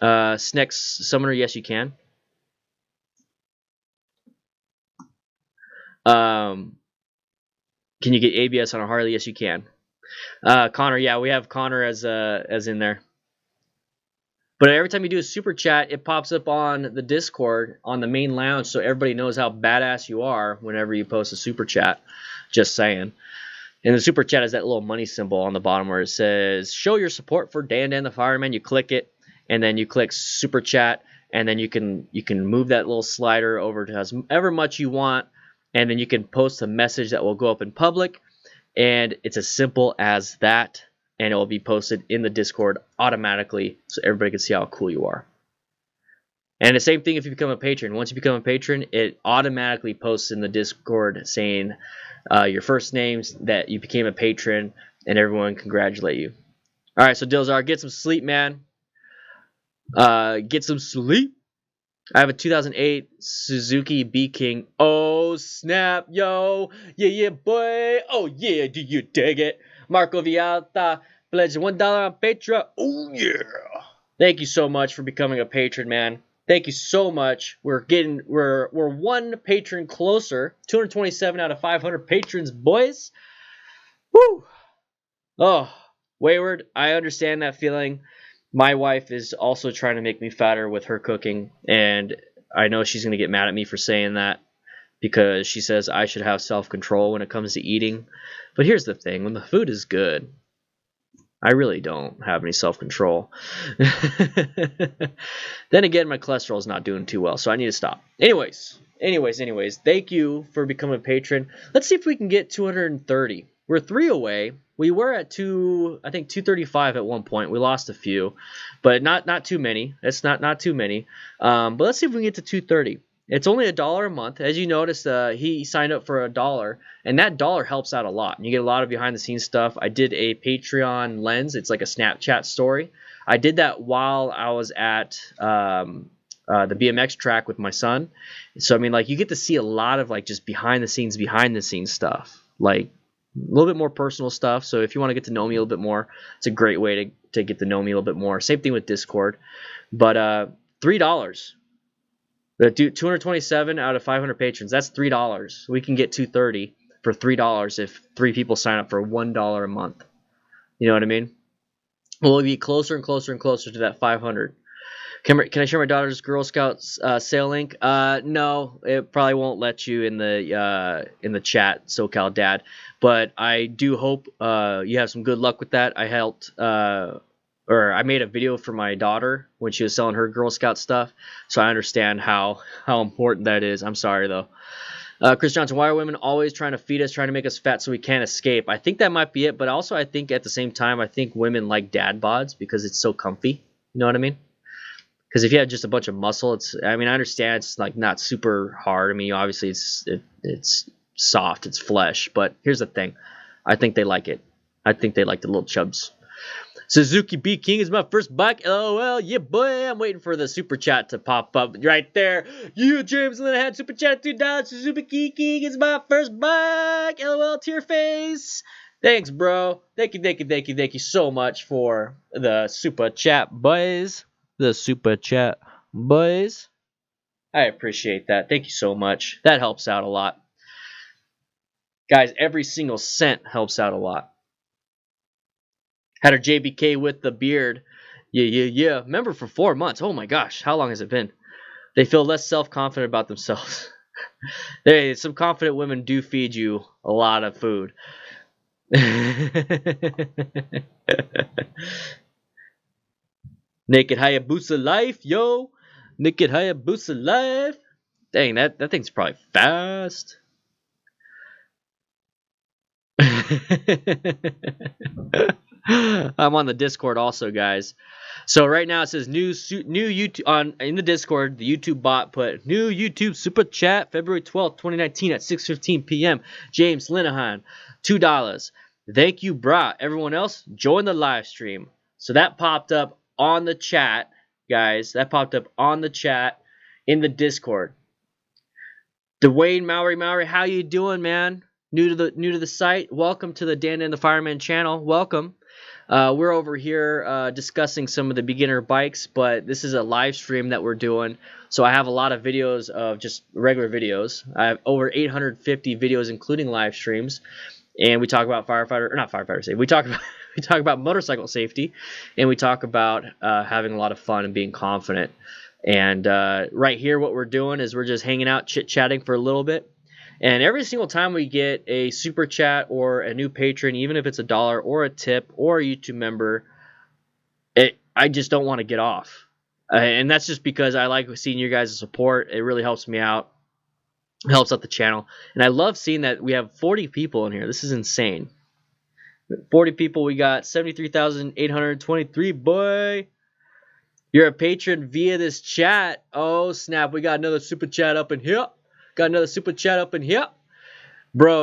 [SPEAKER 1] Snex Summoner, yes, you can. Can you get ABS on a Harley? Yes, you can. Connor, yeah, we have Connor as in there. But every time you do a super chat, it pops up on the Discord on the main lounge, so everybody knows how badass you are whenever you post a super chat. Just saying. And the super chat is that little money symbol on the bottom where it says "Show your support for DanDanTheFireman." You click it, and then you click super chat, and then you can move that little slider over to however much you want, and then you can post a message that will go up in public, and it's as simple as that. And it will be posted in the Discord automatically so everybody can see how cool you are. And the same thing if you become a patron. Once you become a patron, it automatically posts in the Discord saying your first names, that you became a patron, and everyone congratulate you. All right, so Dilzar, get some sleep, man. Get some sleep. I have a 2008 Suzuki B-King. Oh, snap, yo. Yeah, boy. Oh, yeah, do you dig it? Marco Vialta pledged $1 on Patreon. Oh, yeah. Thank you so much for becoming a patron, man. Thank you so much. We're one patron closer. 227 out of 500 patrons, boys. Woo. Oh, Wayward, I understand that feeling. My wife is also trying to make me fatter with her cooking, and I know she's going to get mad at me for saying that because she says I should have self-control when it comes to eating. But here's the thing, when the food is good, I really don't have any self-control. Then again, my cholesterol is not doing too well, so I need to stop. Anyways, thank you for becoming a patron. Let's see if we can get 230. We're 3 away. We were at I think 235 at one point. We lost a few, but not too many. That's not too many. But let's see if we can get to 230. It's only $1 a month. As you noticed, he signed up for $1, and that dollar helps out a lot. You get a lot of behind-the-scenes stuff. I did a Patreon lens. It's like a Snapchat story. I did that while I was at the BMX track with my son. So I mean, like, you get to see a lot of like just behind the scenes stuff, like a little bit more personal stuff. So if you want to get to know me a little bit more, it's a great way to get to know me a little bit more. Same thing with Discord. But $3. The 227 out of 500 patrons. That's $3. We can get 230 for $3 if 3 people sign up for $1 a month. You know what I mean? We'll be closer and closer and closer to that 500. Can I share my daughter's Girl Scouts sale link? No, it probably won't let you in the chat, SoCal Dad. But I do hope you have some good luck with that. I helped, or I made a video for my daughter when she was selling her Girl Scout stuff, so I understand how important that is. I'm sorry though. Chris Johnson, why are women always trying to feed us, trying to make us fat so we can't escape? I think that might be it, but also I think at the same time, I think women like dad bods because it's so comfy. You know what I mean? Because if you had just a bunch of muscle, I understand it's like not super hard. I mean, obviously it's soft, it's flesh. But here's the thing, I think they like it. I think they like the little chubs. Suzuki B King is my first bike. LOL, yeah boy. I'm waiting for the super chat to pop up right there. You, James Lynn, had super chat $2. Suzuki King is my first bike. LOL, tear face. Thanks, bro. Thank you so much for the super chat, boys. The super chat, boys. I appreciate that. Thank you so much. That helps out a lot. Guys, every single cent helps out a lot. HatterJBK with the beard. Yeah. Member for 4 months. Oh my gosh, how long has it been? They feel less self-confident about themselves. Hey, some confident women do feed you a lot of food. Naked Hayabusa life, yo. Naked Hayabusa life. Dang, that thing's probably fast. I'm on the Discord also, guys. So right now it says new YouTube in the Discord. The YouTube bot put new YouTube super chat February 12th, 2019 at 6:15 p.m. James Linehan, $2. Thank you, brah. Everyone else, join the live stream. So that popped up on the chat, guys. That popped up on the chat in the Discord. Dwayne Maori, how you doing, man? New to the site. Welcome to the DanDanTheFireman channel. Welcome. We're over here discussing some of the beginner bikes, but this is a live stream that we're doing. So I have a lot of videos of just regular videos. I have over 850 videos, including live streams, and we talk about not firefighter safety. We talk about motorcycle safety, and we talk about having a lot of fun and being confident. And right here, what we're doing is we're just hanging out, chit-chatting for a little bit. And every single time we get a super chat or a new patron, even if it's $1 or a tip or a YouTube member, I just don't want to get off. And that's just because I like seeing your guys' support. It really helps me out. It helps out the channel. And I love seeing that we have 40 people in here. This is insane. 40 people. We got 73,823, boy. You're a patron via this chat. Oh, snap. We got another super chat up in here. Bro,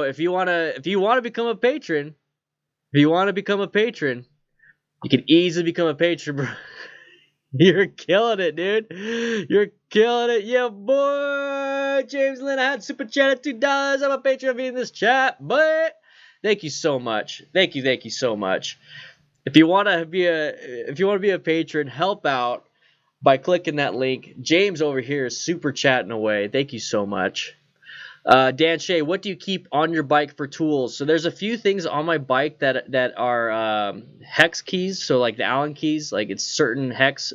[SPEAKER 1] if you wanna become a patron, you can easily become a patron, bro. You're killing it, dude. You're killing it. Yeah, boy. James Lynn, I had super chat at $2. I'm a patron via this chat, but thank you so much. Thank you so much. If you wanna be a patron, help out by clicking that link. James over here is super chatting away. Thank you so much. Dan Shea, what do you keep on your bike for tools? So there's a few things on my bike that are hex keys, so like the Allen keys, like it's certain hex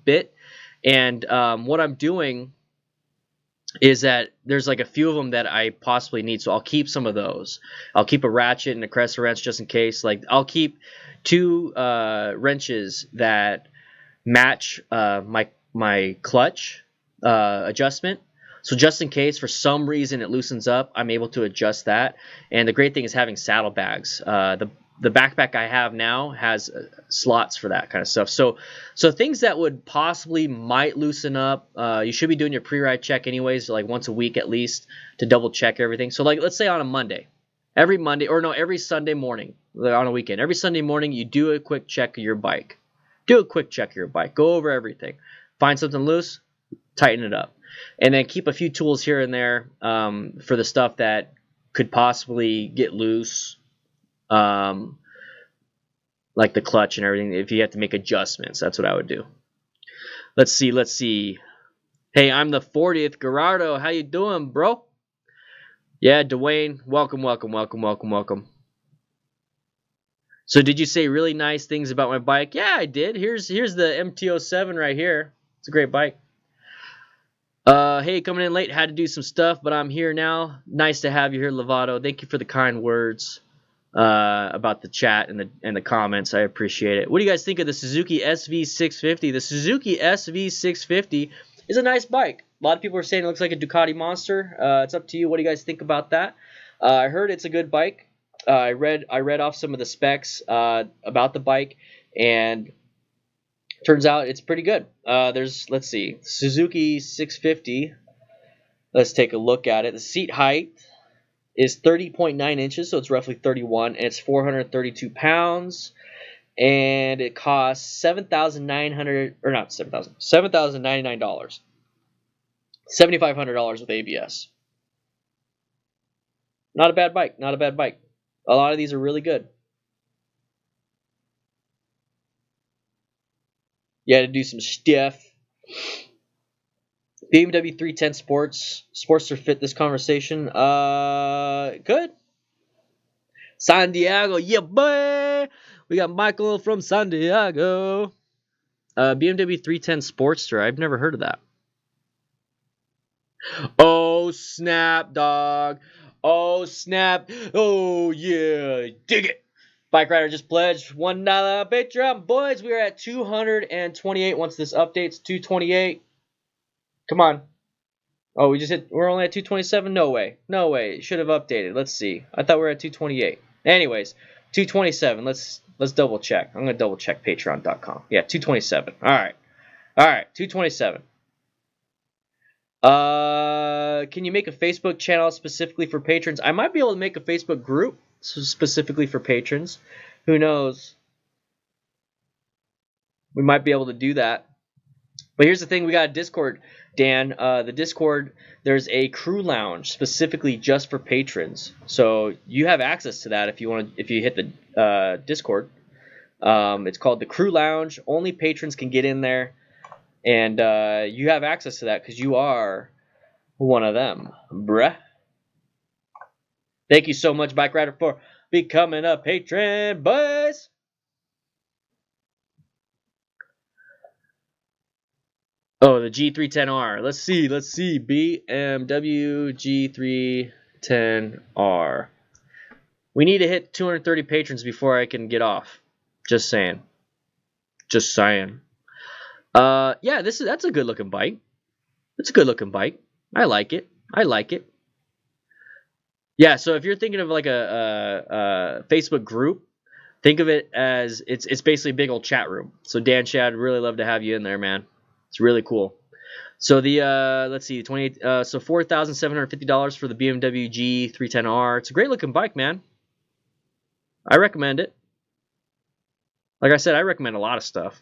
[SPEAKER 1] bit. And what I'm doing is that there's like a few of them that I possibly need, so I'll keep some of those. I'll keep a ratchet and a crescent wrench just in case. Like I'll keep 2 wrenches that match my clutch adjustment. So just in case for some reason it loosens up, I'm able to adjust that. And the great thing is having saddlebags. The backpack I have now has slots for that kind of stuff. So things that would possibly might loosen up. You should be doing your pre-ride check anyways, like once a week at least, to double check everything. So like let's say on a Monday, every Sunday morning on a weekend, every Sunday morning you do a quick check of your bike. Do a quick check of your bike. Go over everything. Find something loose, tighten it up. And then keep a few tools here and there for the stuff that could possibly get loose, like the clutch and everything. If you have to make adjustments, that's what I would do. Let's see. Hey, I'm the 40th. Gerardo, how you doing, bro? Yeah, Dwayne, welcome. So did you say really nice things about my bike? Yeah, I did. Here's the MT-07 right here. It's a great bike. Hey, coming in late, had to do some stuff, but I'm here now. Nice to have you here, Lovato. Thank you for the kind words about the chat and the comments. I appreciate it. What do you guys think of the Suzuki SV650? The Suzuki SV650 is a nice bike. A lot of people are saying it looks like a Ducati Monster. It's up to you. What do you guys think about that? I heard it's a good bike. I read off some of the specs about the bike, and turns out it's pretty good. Let's see, Suzuki 650. Let's take a look at it. The seat height is 30.9 inches, so it's roughly 31, and it's 432 pounds, and it costs $7,900, or not $7,099, $7,500 with ABS. Not a bad bike. Not a bad bike. A lot of these are really good. You had to do some stuff. BMW 310 Sportster fit this conversation. Good. San Diego, yeah, boy. We got Michael from San Diego. BMW 310 Sportster. I've never heard of that. Oh, snap, dog. Oh, snap. Oh, yeah. Dig it. Bike Rider just pledged $1 Patreon. Boys, we are at 228 once this updates. 228. Come on. Oh, we're only at 227? No way. No way. It should have updated. Let's see. I thought we were at 228. Anyways, 227. Let's double check. I'm going to double check patreon.com. Yeah, 227. All right. 227. Can you make a Facebook channel specifically for patrons? I might be able to make a Facebook group specifically for patrons. Who knows? We might be able to do that. But here's the thing, we got a Discord, Dan. The Discord, there's a crew lounge specifically just for patrons. So you have access to that if you hit the Discord. It's called the Crew Lounge. Only patrons can get in there. And you have access to that because you are one of them, bruh. Thank you so much, Bike Rider, for becoming a patron, boys. Oh, the G310R. Let's see. BMW G310R. We need to hit 230 patrons before I can get off. Just saying. Yeah, that's a good looking bike. It's a good looking bike. I like it. Yeah, so if you're thinking of like a Facebook group, think of it as it's basically a big old chat room. So Dan Shad, really love to have you in there, man. It's really cool. So let's see, so $4,750 for the BMW G310R. It's a great looking bike, man. I recommend it. Like I said, I recommend a lot of stuff.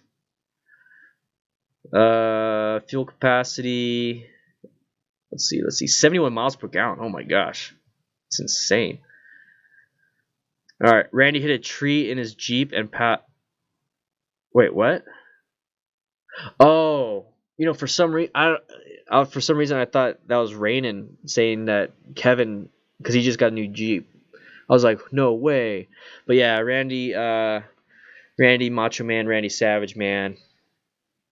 [SPEAKER 1] Fuel capacity. Let's see, 71 miles per gallon. Oh my gosh, it's insane. All right, Randy hit a tree in his Jeep and Wait, what? Oh, for some reason, for some reason I thought that was Raynin saying that Kevin, because he just got a new Jeep. I was like, no way. But yeah, Randy, Macho Man, Randy Savage, man.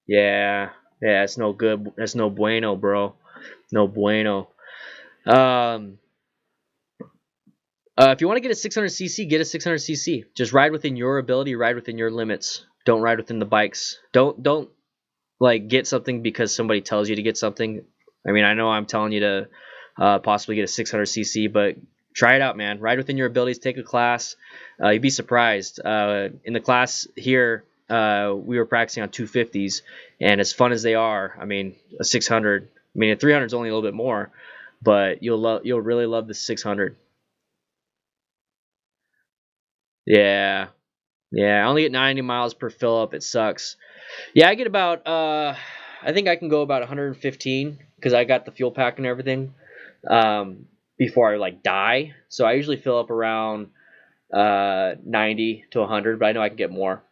[SPEAKER 1] Yeah, it's no good. That's no bueno, bro. No bueno. If you want to get a 600cc, get a 600cc. Just ride within your ability, ride within your limits. Don't ride within the bikes. Don't like get something because somebody tells you to get something. I mean, I know I'm telling you to possibly get a 600cc, but try it out, man. Ride within your abilities. Take a class. You'd be surprised. In the class here, we were practicing on 250s, and as fun as they are, I mean, a 600. I mean, a 300 is only a little bit more, but you'll really love the 600. Yeah. I only get 90 miles per fill up. It sucks. Yeah, I get about I think I can go about 115 because I got the fuel pack and everything before I like die. So I usually fill up around 90 to 100, but I know I can get more.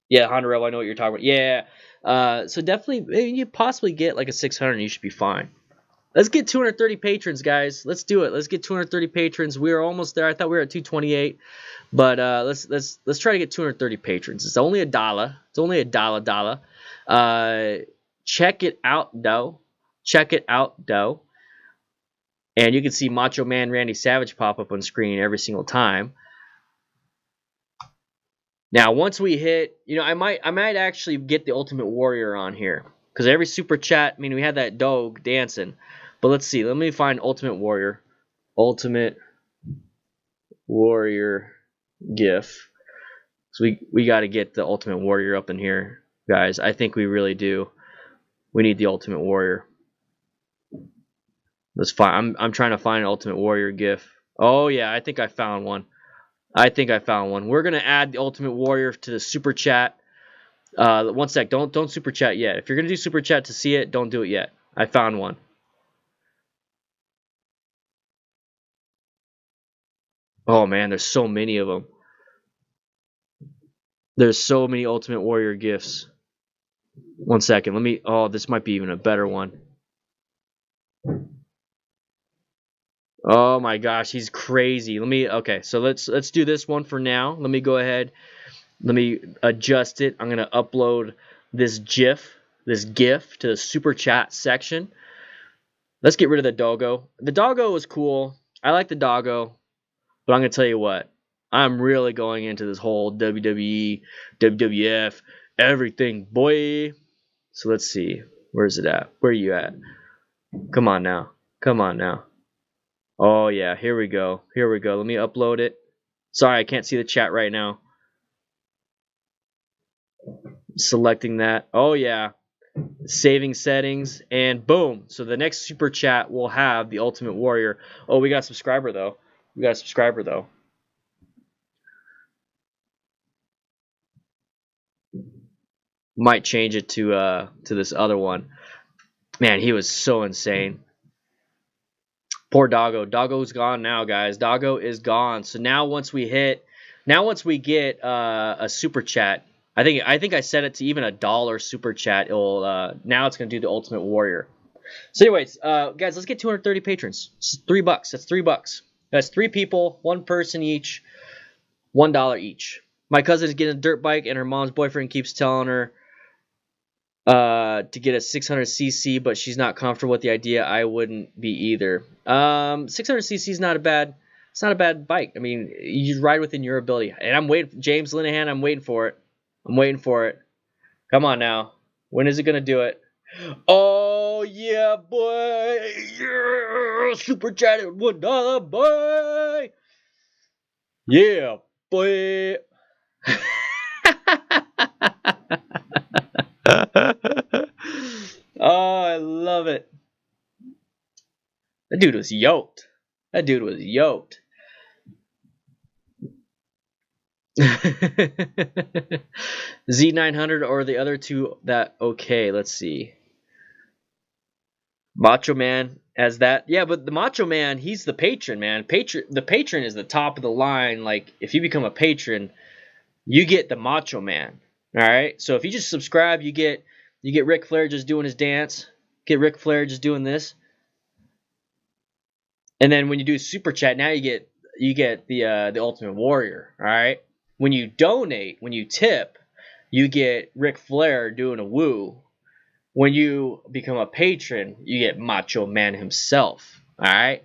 [SPEAKER 1] Yeah, Honda Rebel, I know what you're talking about. Yeah. So definitely you possibly get like a 600 and you should be fine. Let's get 230 patrons, guys. Let's do it. Let's get 230 patrons. We are almost there. I thought we were at 228, but let's try to get 230 patrons. It's only $1. It's only $1. Check it out, though. And you can see Macho Man Randy Savage pop up on screen every single time. Now, once we hit, I might actually get the Ultimate Warrior on here because every super chat. I mean, we had that dog dancing. But let's see. Let me find Ultimate Warrior. Ultimate Warrior GIF. So we got to get the Ultimate Warrior up in here, guys. I think we really do. We need the Ultimate Warrior. Let's find. I'm trying to find an Ultimate Warrior GIF. Oh yeah, I think I found one. We're gonna add the Ultimate Warrior to the super chat. One sec. Don't super chat yet. If you're gonna do super chat to see it, don't do it yet. I found one. Oh man, there's so many of them. There's so many Ultimate Warrior gifts. One second, this might be even a better one. Oh my gosh, he's crazy. Okay, so let's do this one for now. Let me go ahead. Let me adjust it. I'm gonna upload this GIF to the super chat section. Let's get rid of the doggo. The doggo was cool. I like the doggo. But I'm going to tell you what, I'm really going into this whole WWE, WWF, everything, boy. So let's see. Where's it at? Where are you at? Come on now. Oh, yeah. Here we go. Let me upload it. Sorry, I can't see the chat right now. Selecting that. Oh, yeah. Saving settings. And boom. So the next super chat will have the Ultimate Warrior. Oh, we got a subscriber, though. Might change it to this other one. Man, he was so insane. Poor Doggo. Doggo's gone now, guys. Doggo is gone. So now once we get a super chat, I think I set it to even $1 super chat. It'll now it's gonna do the Ultimate Warrior. So anyways, guys, let's get 230 patrons. It's $3. That's $3. That's 3 people, 1 person each, $1 each. My cousin is getting a dirt bike, and her mom's boyfriend keeps telling her to get a 600cc, but she's not comfortable with the idea. I wouldn't be either. 600cc is not a bad. It's not a bad bike. I mean, you ride within your ability. And I'm waiting, James Linehan. I'm waiting for it. Come on now. When is it gonna do it? Oh yeah, boy! Yeah, super chatted $1, boy! Yeah, boy! Oh, I love it. That dude was yoked. Z900 or the other two that okay, let's see. Macho Man as that. Yeah, but the Macho Man, he's the patron, man. The patron is the top of the line. Like, if you become a patron, you get the Macho Man. All right. So if you just subscribe, you get Ric Flair just doing his dance. Get Ric Flair just doing this. And then when you do super chat, now you get the Ultimate Warrior. All right. When you donate, when you tip, you get Ric Flair doing a woo. When you become a patron, you get Macho Man himself. All right.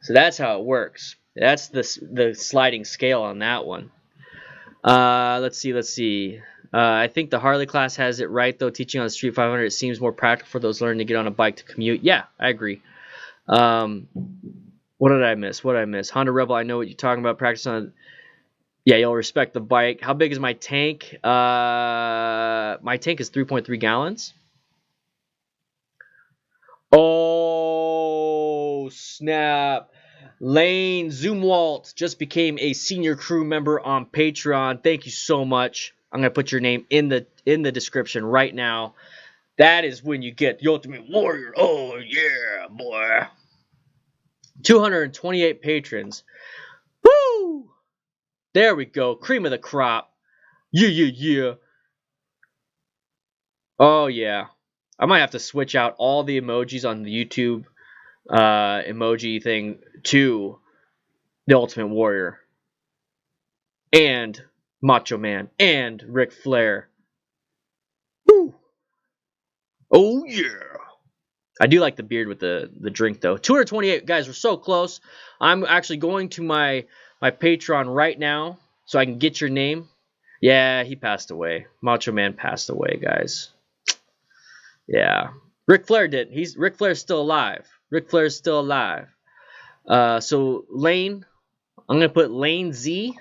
[SPEAKER 1] So that's how it works. That's the sliding scale on that one. Let's see. I think the Harley class has it right though. Teaching on the Street 500, it seems more practical for those learning to get on a bike to commute. Yeah, I agree. What did I miss? Honda Rebel, I know what you're talking about. Practice on. Yeah, you'll respect the bike. How big is my tank? My tank is 3.3 gallons. Oh, snap. Layne Zoomwalt just became a senior crew member on Patreon. Thank you so much. I'm going to put your name in the description right now. That is when you get the Ultimate Warrior. Oh, yeah, boy. 228 patrons. Woo! There we go. Cream of the crop. Yeah. Oh, yeah. I might have to switch out all the emojis on the YouTube emoji thing to the Ultimate Warrior and Macho Man and Ric Flair. Woo! Oh, yeah. I do like the beard with the drink, though. 228, guys, we're so close. I'm actually going to my Patreon right now so I can get your name. Yeah, he passed away. Macho Man passed away, guys. Yeah. Ric Flair did. Ric Flair's still alive. So Layne, I'm going to put Layne Z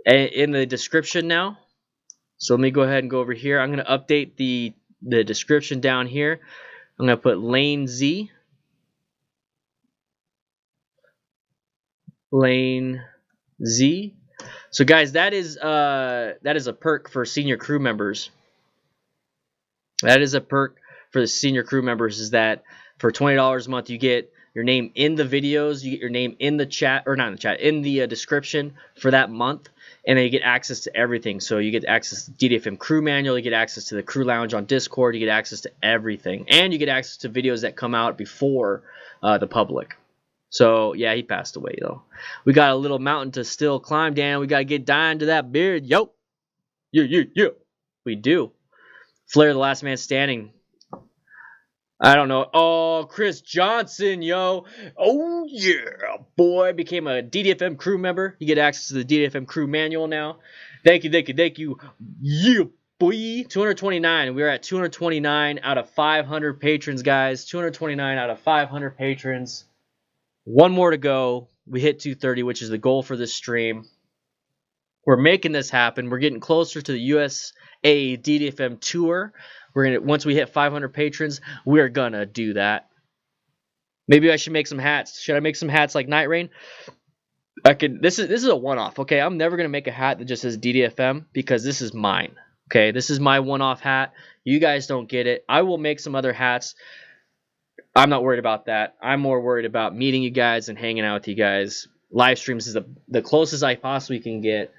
[SPEAKER 1] in the description now. So let me go ahead and go over here. I'm going to update the description down here. I'm going to put Layne Z. Layne Z. So guys, that is a perk for senior crew members. That is a perk for the senior crew members, is that for $20 a month you get your name in the videos, you get your name in the chat, or not in the chat, in the description for that month, and then you get access to everything. So you get access to the DDFM crew manual, you get access to the crew lounge on Discord, you get access to everything, and you get access to videos that come out before the public. So yeah, he passed away though. We got a little mountain to still climb, Dan. We gotta get dying to that beard. Yo. We do. Flair, the last man standing. I don't know. Oh, Chris Johnson, yo. Oh, yeah, boy. Became a DDFM crew member. You get access to the DDFM crew manual now. Thank you. Yeah, boy. 229. We're at 229 out of 500 patrons, guys. 229 out of 500 patrons. One more to go. We hit 230, which is the goal for this stream. We're making this happen. We're getting closer to the USA DDFM tour. Once we hit 500 patrons, we're gonna do that. Maybe I should make some hats. Should I make some hats like Night Rain? This is a one-off. Okay, I'm never gonna make a hat that just says DDFM because this is mine. Okay, this is my one-off hat. You guys don't get it. I will make some other hats. I'm not worried about that. I'm more worried about meeting you guys and hanging out with you guys. Live streams is the closest I possibly can get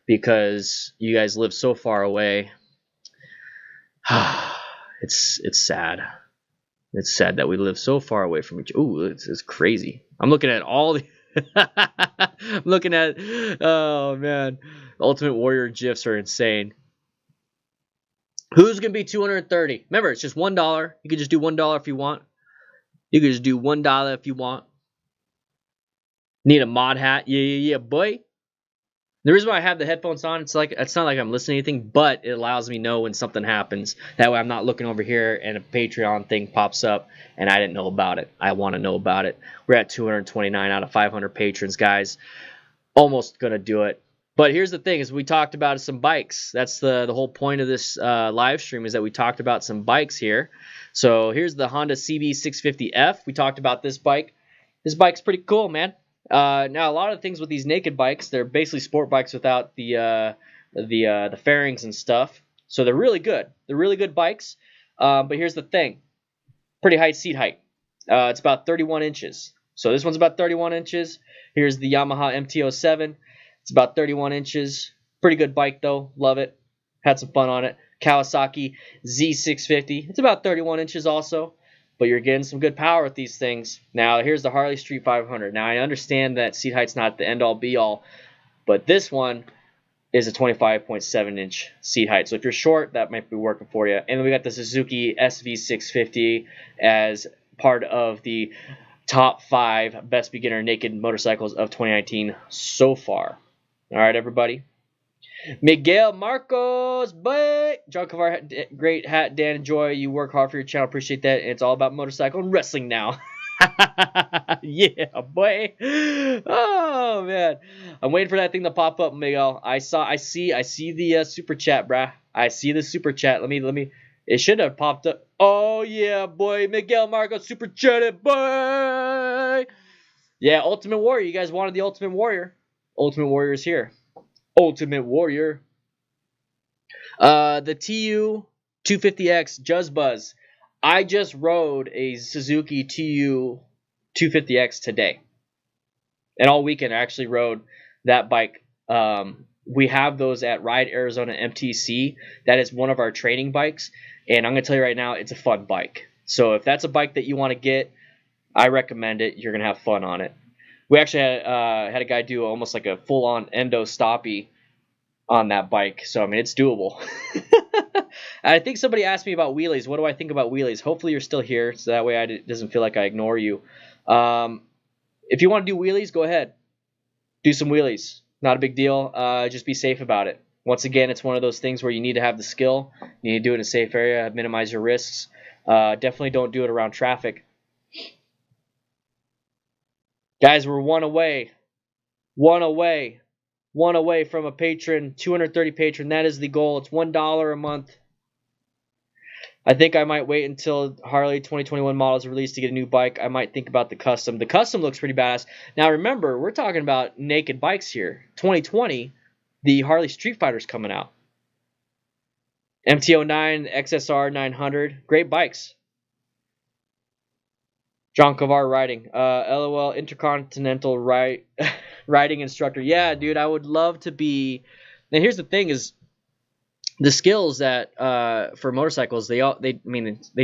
[SPEAKER 1] because you guys live so far away. It's sad. It's sad that we live so far away from each other. Ooh, it's crazy. I'm looking at all the I'm looking at, oh man, Ultimate Warrior GIFs are insane. Who's gonna be 230? Remember, it's just $1. You can just do $1 if you want. You can just do $1 if you want. Need a mod hat? Yeah, boy. The reason why I have the headphones on, it's not like I'm listening to anything, but it allows me to know when something happens. That way I'm not looking over here and a Patreon thing pops up and I didn't know about it. I want to know about it. We're at 229 out of 500 patrons, guys. Almost going to do it. But here's the thing, is we talked about some bikes. That's the whole point of this live stream, is that we talked about some bikes here. So here's the Honda CB650F. We talked about this bike. This bike's pretty cool, man. Now a lot of things with these naked bikes, they're basically sport bikes without the fairings and stuff. So they're really good. They're really good bikes. But here's the thing, pretty high seat height. It's about 31 inches. So this one's about 31 inches. Here's the Yamaha MT-07. It's about 31 inches. Pretty good bike though. Love it. Had some fun on it. Kawasaki Z650. It's about 31 inches also, but you're getting some good power with these things. Now, here's the Harley Street 500. Now, I understand that seat height's not the end-all be-all, but this one is a 25.7-inch seat height. So if you're short, that might be working for you. And then we got the Suzuki SV650 as part of the top 5 best beginner naked motorcycles of 2019 so far. All right, everybody. Miguel Marcos, but John Kavar, great hat, Dan and Joy. You work hard for your channel. Appreciate that. And it's all about motorcycle and wrestling now. Yeah, boy. Oh man, I'm waiting for that thing to pop up, Miguel. I see the super chat, bruh. I see the super chat. Let me. It should have popped up. Oh yeah, boy. Miguel Marcos super chatted, boy. Yeah, Ultimate Warrior. You guys wanted the Ultimate Warrior. Ultimate Warrior is here. Ultimate Warrior. The TU 250X Juzzbuzz. I just rode a Suzuki TU 250X today. And all weekend I actually rode that bike. We have those at Ride Arizona MTC. That is one of our training bikes. And I'm going to tell you right now, it's a fun bike. So if that's a bike that you want to get, I recommend it. You're going to have fun on it. We actually had a guy do almost like a full-on endo stoppie on that bike. So, I mean, it's doable. I think somebody asked me about wheelies. What do I think about wheelies? Hopefully you're still here, so that way it doesn't feel like I ignore you. If you want to do wheelies, go ahead. Do some wheelies. Not a big deal. Just be safe about it. Once again, it's one of those things where you need to have the skill. You need to do it in a safe area, minimize your risks. Definitely don't do it around traffic. Guys, we're one away. One away from a patron, 230 patron. That is the goal. It's $1 a month. I think I might wait until Harley 2021 model is released to get a new bike. I might think about the custom. The custom looks pretty badass. Now remember, we're talking about naked bikes here. 2020, the Harley Street Fighter's coming out. MT-09, XSR 900, great bikes. John Kavar riding. LOL, intercontinental riding instructor. Yeah, dude, I would love to be. Now here's the thing: is the skills that for motorcycles they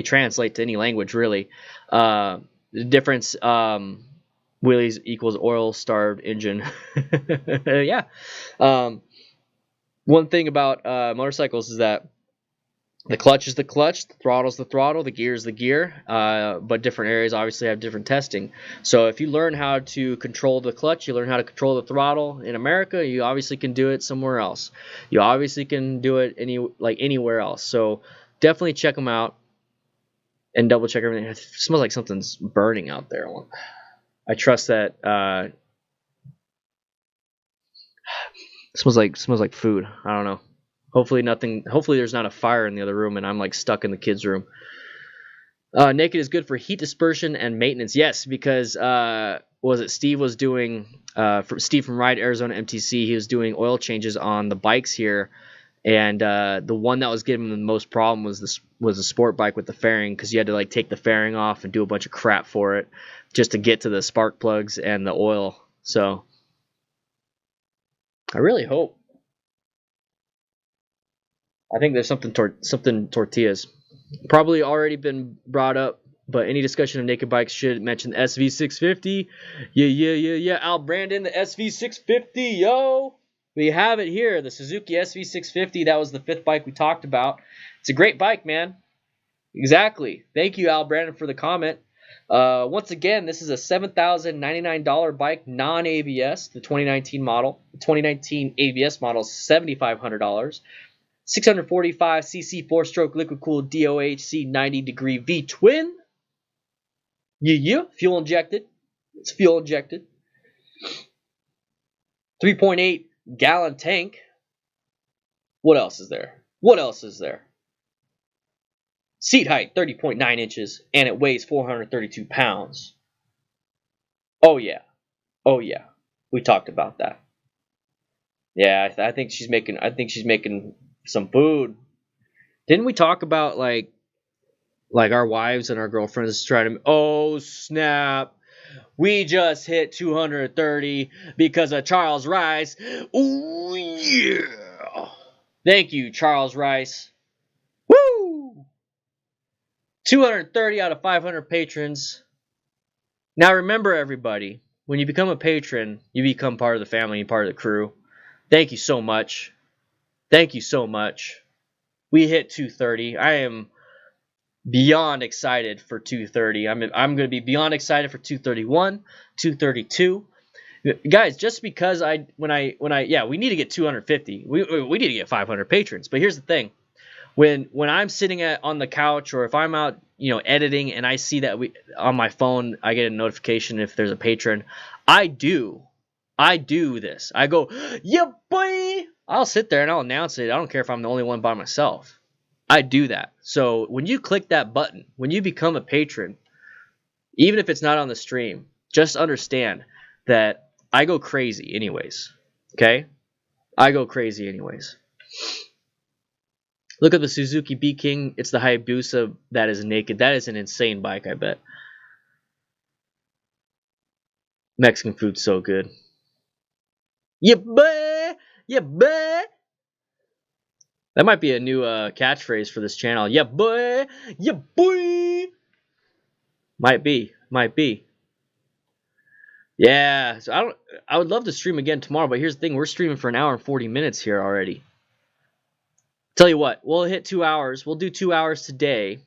[SPEAKER 1] translate to any language really. The difference wheelies equals oil starved engine. Yeah. One thing about motorcycles is that the clutch is the clutch, the throttle is the throttle, the gear is the gear, but different areas obviously have different testing. So if you learn how to control the clutch, you learn how to control the throttle in America, you obviously can do it somewhere else. You obviously can do it anywhere else. So definitely check them out and double check everything. It smells like something's burning out there. I trust that. It smells like food. I don't know. Hopefully there's not a fire in the other room and I'm like stuck in the kids' room. Naked is good for heat dispersion and maintenance. Yes, because Steve was doing Steve from Ride Arizona MTC. He was doing oil changes on the bikes here, and the one that was giving him the most problem was the sport bike with the fairing, because you had to like take the fairing off and do a bunch of crap for it just to get to the spark plugs and the oil. So I really hope. I think there's something tortillas. Probably already been brought up, but any discussion of naked bikes should mention the SV650. Yeah. Al Brandon, the SV650, yo. We have it here, the Suzuki SV650. That was the 5th bike we talked about. It's a great bike, man. Exactly. Thank you, Al Brandon, for the comment. Once again, this is a $7,099 bike, non-ABS, the 2019 model. The 2019 ABS model is $7,500. 645cc 4-stroke liquid-cooled DOHC 90-degree V-twin. Yeah. Fuel injected. It's fuel injected. 3.8 gallon tank. What else is there? Seat height 30.9 inches, and it weighs 432 pounds. Oh yeah. We talked about that. Yeah, I think she's making some food. Didn't we talk about like our wives and our girlfriends trying to? Oh snap! We just hit 230 because of Charles Rice. Oh yeah! Thank you, Charles Rice. Woo! 230 out of 500 patrons. Now remember, everybody, when you become a patron, you become part of the family and part of the crew. Thank you so much. Thank you so much. We hit 230. I am beyond excited for 230. I'm going to be beyond excited for 231, 232. Guys, just because we need to get 250. We need to get 500 patrons. But here's the thing. When I'm sitting on the couch, or if I'm out, editing, and I see that on my phone, I get a notification if there's a patron. I do this. I go, yeah, boy. I'll sit there and I'll announce it. I don't care if I'm the only one by myself. I do that. So when you click that button, when you become a patron, even if it's not on the stream, just understand that I go crazy anyways. Okay? I go crazy anyways. Look at the Suzuki B-King. It's the Hayabusa that is naked. That is an insane bike, I bet. Mexican food's so good. Yeah, boy! Yeah, boy! That might be a new catchphrase for this channel. Yeah, boy! Yeah, boy! Might be. Yeah, so I would love to stream again tomorrow, but here's the thing. We're streaming for an hour and 40 minutes here already. Tell you what, we'll hit 2 hours. We'll do 2 hours today.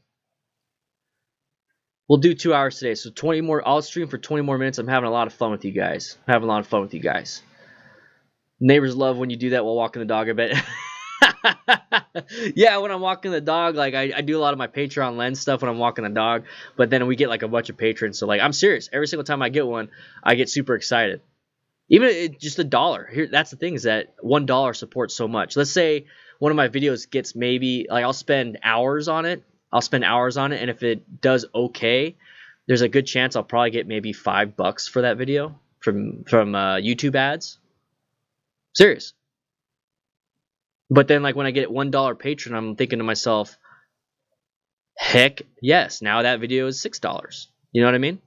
[SPEAKER 1] So 20 more. I'll stream for 20 more minutes. I'm having a lot of fun with you guys. Neighbors love when you do that while walking the dog, I bet. Yeah, when I'm walking the dog, like I do a lot of my Patreon lens stuff when I'm walking the dog, but then we get like a bunch of patrons. So like, I'm serious. Every single time I get one, I get super excited. Even just $1. Here, that's the thing, is that $1 supports so much. Let's say one of my videos gets maybe, like, I'll spend hours on it, and if it does okay, there's a good chance I'll probably get maybe $5 for that video from YouTube ads. Serious. But then, like, when I get $1 patron, I'm thinking to myself, heck yes, now that video is $6. You know what I mean?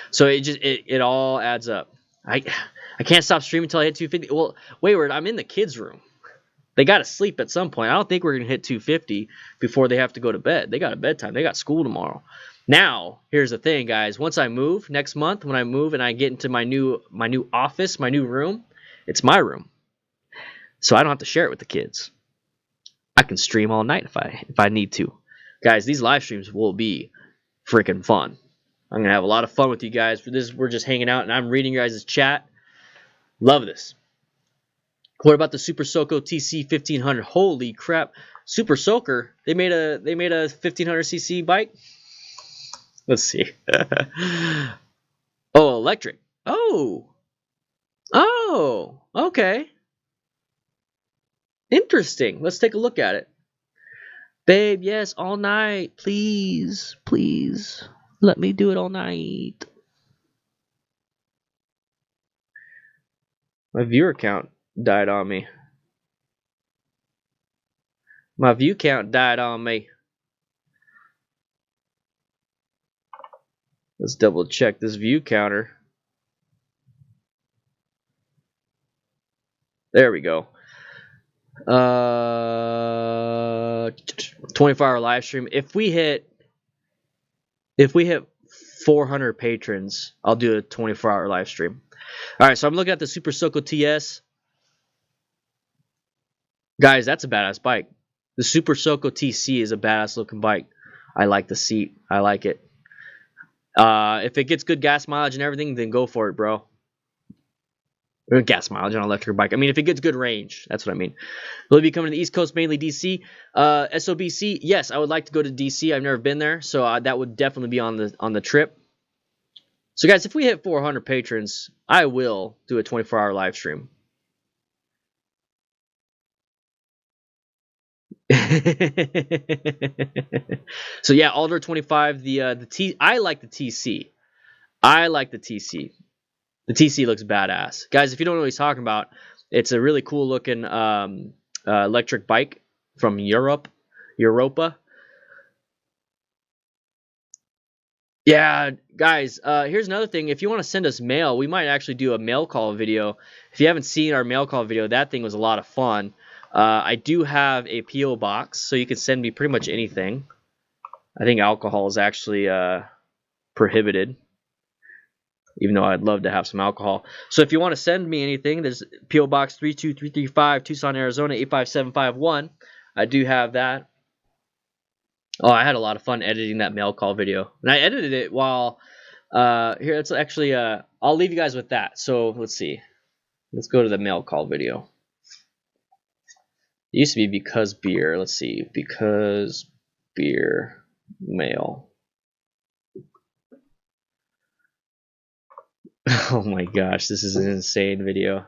[SPEAKER 1] So it all adds up. I can't stop streaming until I hit 250. Well, Wayward, I'm in the kids' room. They got to sleep at some point. I don't think we're going to hit 250 before they have to go to bed. They got a bedtime. They got school tomorrow. Now, here's the thing, guys. Once I move next month, when I move and I get into my new office, my new room, it's my room. So I don't have to share it with the kids. I can stream all night if I need to. Guys, these live streams will be freaking fun. I'm going to have a lot of fun with you guys. We're just hanging out, and I'm reading your guys' chat. Love this. What about the Super Soco TC 1500? Holy crap. Super Soaker, they made a 1500cc bike? Let's see. Oh, electric. Oh, okay. Interesting. Let's take a look at it. Babe, yes, all night. Please. Let me do it all night. My viewer count died on me. My view count died on me. Let's double check this view counter. There we go. 24-hour live stream. If we hit 400 patrons, I'll do a 24-hour live stream. All right, so I'm looking at the Super Soco TS. Guys, that's a badass bike. The Super Soco TC is a badass looking bike. I like the seat. I like it. If it gets good gas mileage and everything, then go for it, bro. Gas mileage on an electric bike. I mean, if it gets good range, that's what I mean. Will it be coming to the East Coast, mainly DC? SOBC, yes, I would like to go to DC. I've never been there, so that would definitely be on the trip. So, guys, if we hit 400 patrons, I will do a 24-hour live stream. So, yeah, Alder 25, I like the TC. The TC looks badass. Guys, if you don't know what he's talking about, it's a really cool looking electric bike from Europa. Yeah, guys, here's another thing. If you want to send us mail, we might actually do a mail call video. If you haven't seen our mail call video, that thing was a lot of fun. I do have a P.O. box, so you can send me pretty much anything. I think alcohol is actually prohibited, even though I'd love to have some alcohol. So if you want to send me anything, there's P.O. Box 32335, Tucson, Arizona 85751. I do have that. Oh, I had a lot of fun editing that mail call video. And I edited it while... here, it's actually... I'll leave you guys with that. So, let's see. Let's go to the mail call video. It used to be Because Beer. Let's see. Because Beer Mail. Oh my gosh, this is an insane video.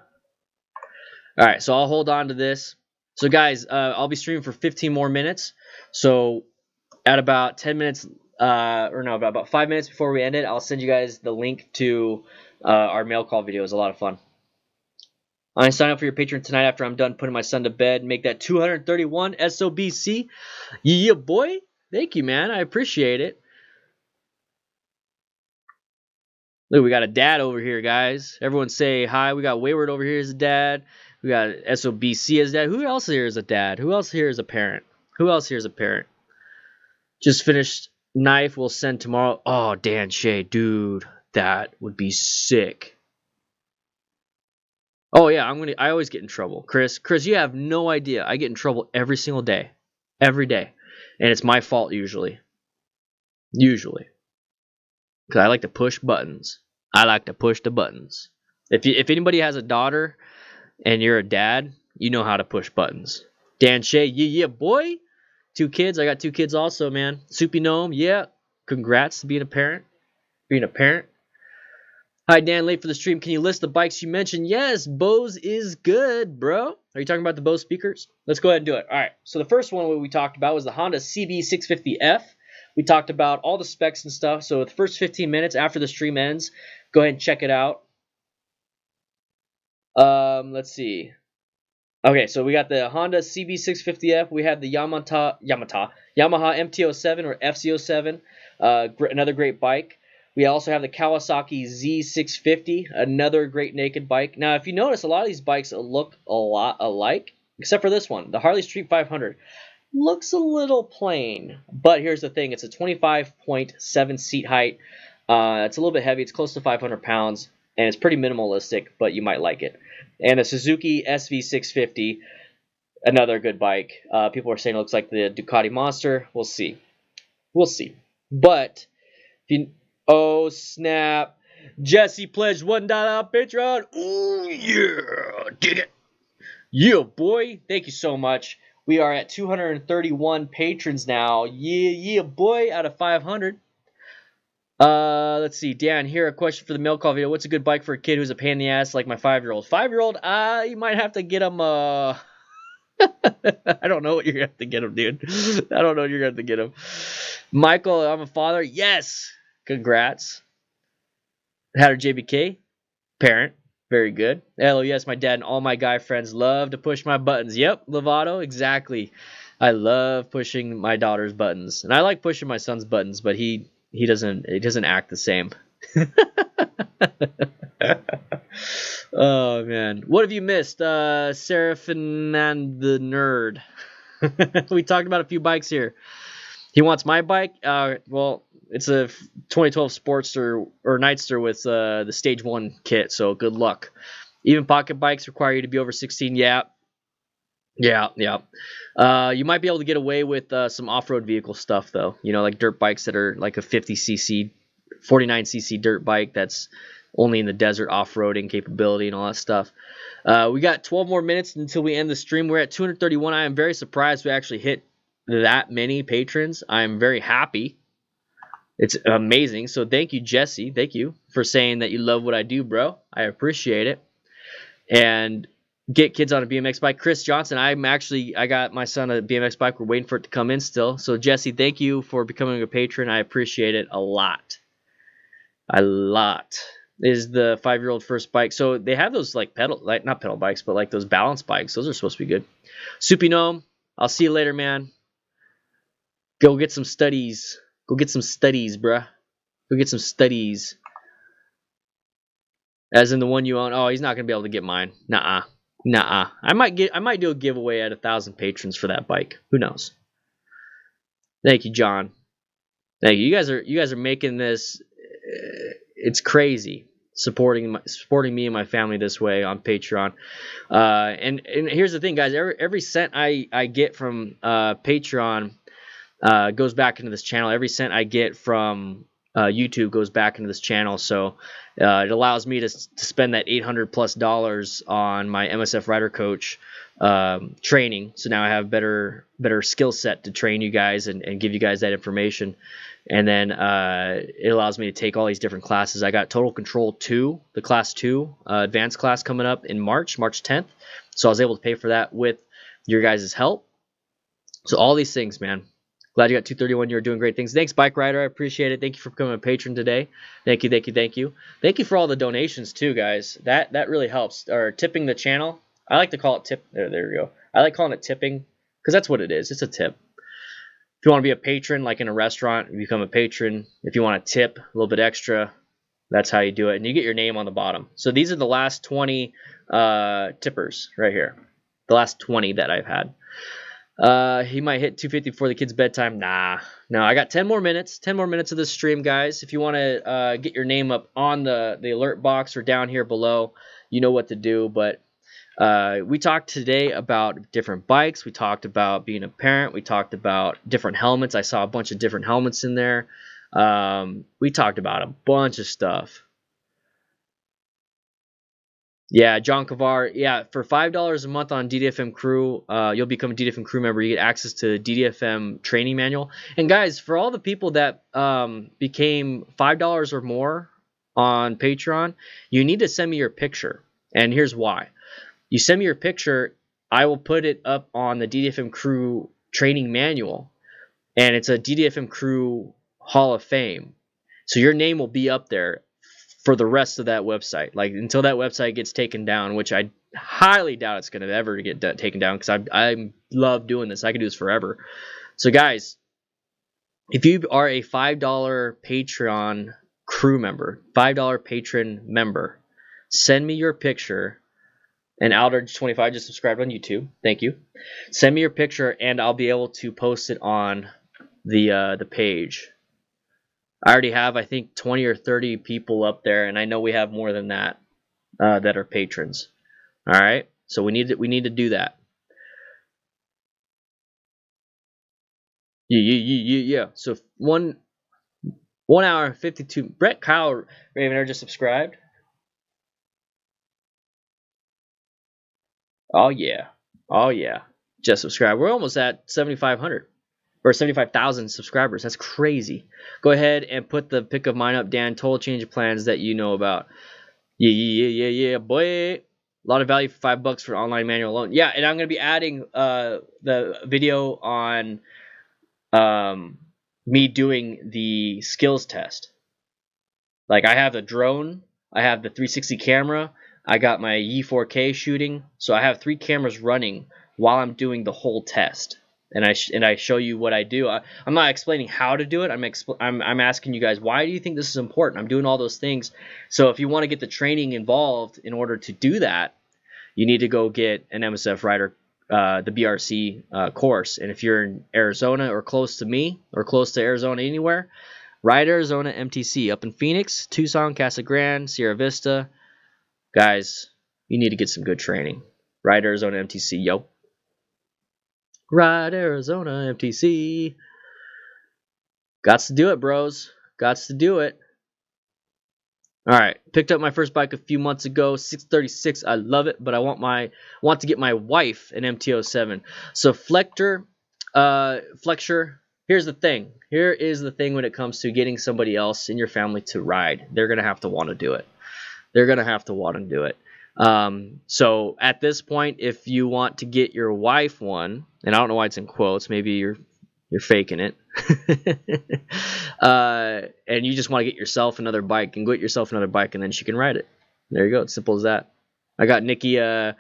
[SPEAKER 1] Alright, so I'll hold on to this. So guys, I'll be streaming for 15 more minutes. So at about 10 minutes, or no, about 5 minutes before we end it, I'll send you guys the link to our mail call video. It was a lot of fun. I sign up for your Patreon tonight after I'm done putting my son to bed. Make that 231 SOBC. Yeah, boy. Thank you, man. I appreciate it. Look, we got a dad over here, guys. Everyone say hi. We got Wayward over here as a dad. We got SOBC as dad. Who else here is a dad? Who else here is a parent? Who else here is a parent? Just finished knife. We'll send tomorrow. Oh, Dan Shay. Dude, that would be sick. Oh, yeah. I always get in trouble. Chris, you have no idea. I get in trouble every single day. Every day. And it's my fault usually. Usually. Because I like to push buttons. I like to push the buttons. If anybody has a daughter and you're a dad, you know how to push buttons. Dan Shay, yeah, boy. 2 kids. I got 2 kids also, man. Soupy Gnome, yeah. Congrats to being a parent. Hi, Dan. Late for the stream. Can you list the bikes you mentioned? Yes, Bose is good, bro. Are you talking about the Bose speakers? Let's go ahead and do it. All right. So the first one we talked about was the Honda CB650F. We talked about all the specs and stuff. So the first 15 minutes after the stream ends, go ahead and check it out. Let's see. Okay, so we got the Honda CB650F. We have the Yamaha MT-07 or FZ07, another great bike. We also have the Kawasaki Z650, another great naked bike. Now, if you notice, a lot of these bikes look a lot alike, except for this one, the Harley Street 500. Looks a little plain, but here's the thing. It's a 25.7 seat height. It's a little bit heavy. It's close to 500 pounds, and it's pretty minimalistic, but you might like it. And a Suzuki SV650, another good bike. People are saying it looks like the Ducati Monster. We'll see. We'll see. But, if you... Oh, snap. Jesse pledged $1 on Patreon. Ooh, yeah. Dig it. Yeah, boy. Thank you so much. We are at 231 patrons now. Yeah, boy, out of 500. Let's see. Dan, here a question for the mail call video. What's a good bike for a kid who's a pain in the ass like my 5-year-old? 5-year-old, you might have to get him, I don't know what you're going to have to get him, dude. I don't know what you're going to have to get him. Michael, I'm a father. Yes. Congrats. HatterJBK, parent. Very good. Hello, yes, my dad and all my guy friends love to push my buttons. Yep, Lovato, exactly. I love pushing my daughter's buttons, and I like pushing my son's buttons, but he doesn't act the same. Oh man, what have you missed, Seraphim and the Nerd? We talked about a few bikes here. He wants my bike. Well, it's a 2012 Sportster or Nightster with the Stage 1 kit, so good luck. Even pocket bikes require you to be over 16. Yeah. You might be able to get away with some off-road vehicle stuff, though. You know, like dirt bikes that are like a 50cc, 49cc dirt bike that's only in the desert off-roading capability and all that stuff. We got 12 more minutes until we end the stream. We're at 231. I am very surprised we actually hit that many patrons. I am very happy. It's amazing. So thank you, Jesse. Thank you for saying that you love what I do, bro. I appreciate it. And get kids on a BMX bike. Chris Johnson, I got my son a BMX bike. We're waiting for it to come in still. So Jesse, thank you for becoming a patron. I appreciate it a lot. A lot. Is the 5-year-old first bike. So they have those like not pedal bikes, but like those balance bikes. Those are supposed to be good. Soupy Gnome, I'll see you later, man. Go get some studies. Go get some studies, bruh. Go get some studies. As in the one you own. Oh, he's not going to be able to get mine. Nuh-uh. Nah, I might do a giveaway at 1,000 patrons for that bike. Who knows? Thank you, John. Thank you. You guys are making this. It's crazy supporting me and my family this way on Patreon. And here's the thing, guys. Every cent I get from Patreon goes back into this channel. Every cent I get from YouTube goes back into this channel. So it allows me to spend that $800+ on my MSF rider coach training. So now I have better skill set to train you guys and give you guys that information. And then it allows me to take all these different classes. I got Total Control 2, the Class 2 advanced class coming up in March 10th. So I was able to pay for that with your guys' help. So all these things, man. Glad you got 231. You're doing great things. Thanks, Bike Rider. I appreciate it. Thank you for becoming a patron today. Thank you, thank you, thank you. Thank you for all the donations too, guys. That really helps. Or tipping the channel. I like to call it tip. There we go. I like calling it tipping because that's what it is. It's a tip. If you want to be a patron, like in a restaurant, you become a patron. If you want to tip a little bit extra, that's how you do it. And you get your name on the bottom. So these are the last 20 tippers right here. The last 20 that I've had. He might hit 250 before the kid's bedtime. Nah. No, I got 10 more minutes. 10 more minutes of this stream, guys. If you want to get your name up on the alert box or down here below, you know what to do. But we talked today about different bikes. We talked about being a parent. We talked about different helmets. I saw a bunch of different helmets in there. We talked about a bunch of stuff. Yeah, John Kavar. Yeah, for $5 a month on DDFM Crew, you'll become a DDFM Crew member. You get access to DDFM training manual. And guys, for all the people that became $5 or more on Patreon, you need to send me your picture. And here's why. You send me your picture, I will put it up on the DDFM Crew training manual. And it's a DDFM Crew Hall of Fame. So your name will be up there for the rest of that website, like until that website gets taken down, which I highly doubt it's going to ever get taken down because I love doing this. I can do this forever. So guys, if you are a $5 Patreon crew member, $5 patron member, send me your picture. And Aldridge25 just subscribed on YouTube. Thank you. Send me your picture and I'll be able to post it on the page. I already have, I think, 20 or 30 people up there, and I know we have more than that that are patrons. All right, so we need to do that. Yeah. So 1 hour and 52. Brett Kyle Raven just subscribed. Oh yeah, just subscribe. We're almost at 7,500 or 75,000 subscribers. That's crazy. Go ahead and put the pic of mine up, Dan. Total change of plans that you know about. Yeah, boy. A lot of value for $5 for online manual alone. Yeah, and I'm gonna be adding the video on me doing the skills test. Like I have the drone, I have the 360 camera, I got my E4K shooting, so I have 3 cameras running while I'm doing the whole test. And I show you what I do. I'm not explaining how to do it. I'm asking you guys, why do you think this is important? I'm doing all those things. So if you want to get the training involved in order to do that, you need to go get an MSF rider, the BRC course. And if you're in Arizona or close to me or close to Arizona anywhere, Ride Arizona MTC up in Phoenix, Tucson, Casa Grande, Sierra Vista. Guys, you need to get some good training. Ride Arizona MTC, yo. Ride Arizona MTC. Gots to do it, bros. Gots to do it. All right, picked up my first bike a few months ago, 636. I love it, but I want to get my wife an MT-07. So Flexure. Here's the thing. Here is the thing when it comes to getting somebody else in your family to ride. They're gonna have to want to do it. They're gonna have to want to do it. So at this point, if you want to get your wife one, and I don't know why it's in quotes, maybe you're faking it, and you just want to get yourself another bike, and and then she can ride it. There you go. It's simple as that. I got Nikki, or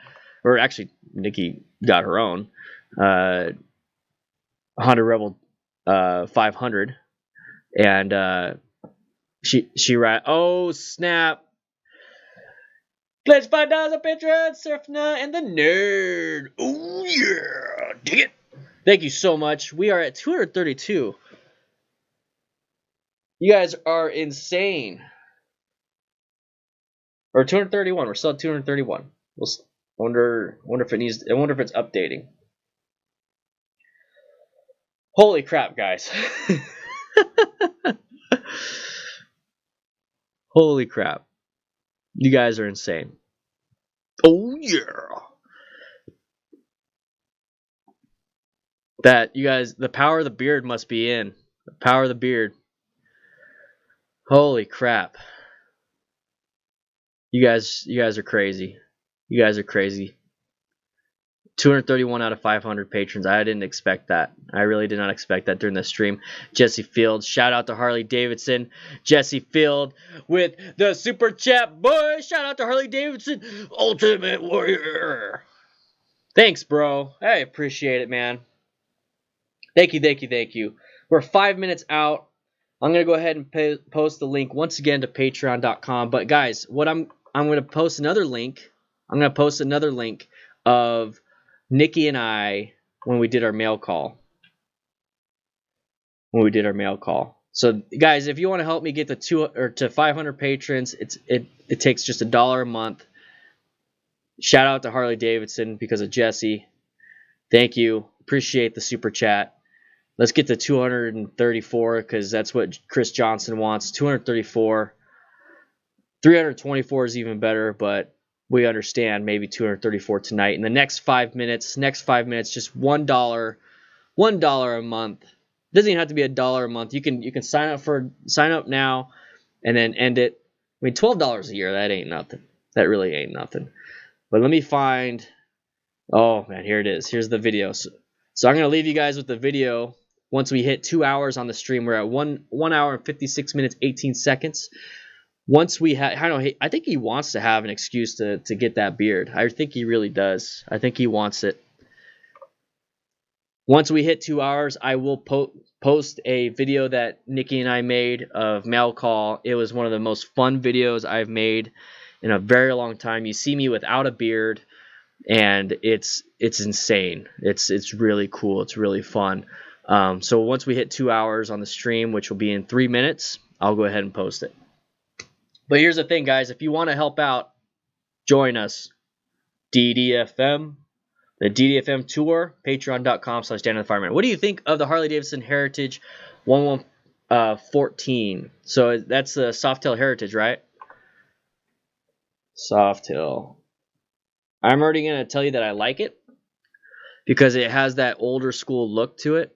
[SPEAKER 1] actually Nikki got her own Honda Rebel 500, and she ride. Oh snap! Pledge $5 on Patreon, Surfna, and the Nerd. Oh yeah, dig it. Thank you so much. We are at 232. You guys are insane. Or 231. We're still at 231. We'll wonder if it needs. I wonder if it's updating. Holy crap, guys! Holy crap! You guys are insane. Oh yeah! That you guys, the power of the beard must be in. The power of the beard. Holy crap! You guys are crazy. You guys are crazy. 231 out of 500 patrons. I didn't expect that. I really did not expect that during the stream. Jesse Field. Shout out to Harley-Davidson. Jesse Field with the super chat. Boy, shout out to Harley-Davidson. Ultimate Warrior. Thanks, bro. I appreciate it, man. Thank you, thank you, thank you. We're 5 minutes out. I'm going to go ahead and post the link once again to patreon.com. But guys, what I'm going to post another link. I'm going to post another link of Nikki and I when we did our mail call. So guys, if you want to help me get to 500 patrons, it takes just $1 a month. Shout out to Harley Davidson because of Jesse. Thank you. Appreciate the super chat. Let's get to 234 because that's what Chris Johnson wants. 234. 324 is even better, but we understand maybe 234 tonight. In the next 5 minutes, just $1 a month. It doesn't even have to be $1 a month. You can sign up now and then end it. I mean, $12 a year, that ain't nothing. That really ain't nothing. But let me find. Oh man, here it is. Here's the video. So I'm gonna leave you guys with the video. Once we hit 2 hours on the stream, we're at 1 hour and 56 minutes 18 seconds. Once we have, I think he wants to have an excuse to get that beard. I think he really does. I think he wants it. Once we hit 2 hours, I will post a video that Nikki and I made of mail call. It was one of the most fun videos I've made in a very long time. You see me without a beard, and it's insane. It's really cool. It's really fun. So once we hit 2 hours on the stream, which will be in 3 minutes, I'll go ahead and post it. But here's the thing, guys. If you want to help out, join us. DDFM. The DDFM tour, patreon.com/DanDanTheFireman. What do you think of the Harley-Davidson Heritage 1114? So that's the Softail Heritage, right? Softail. I'm already going to tell you that I like it because it has that older school look to it.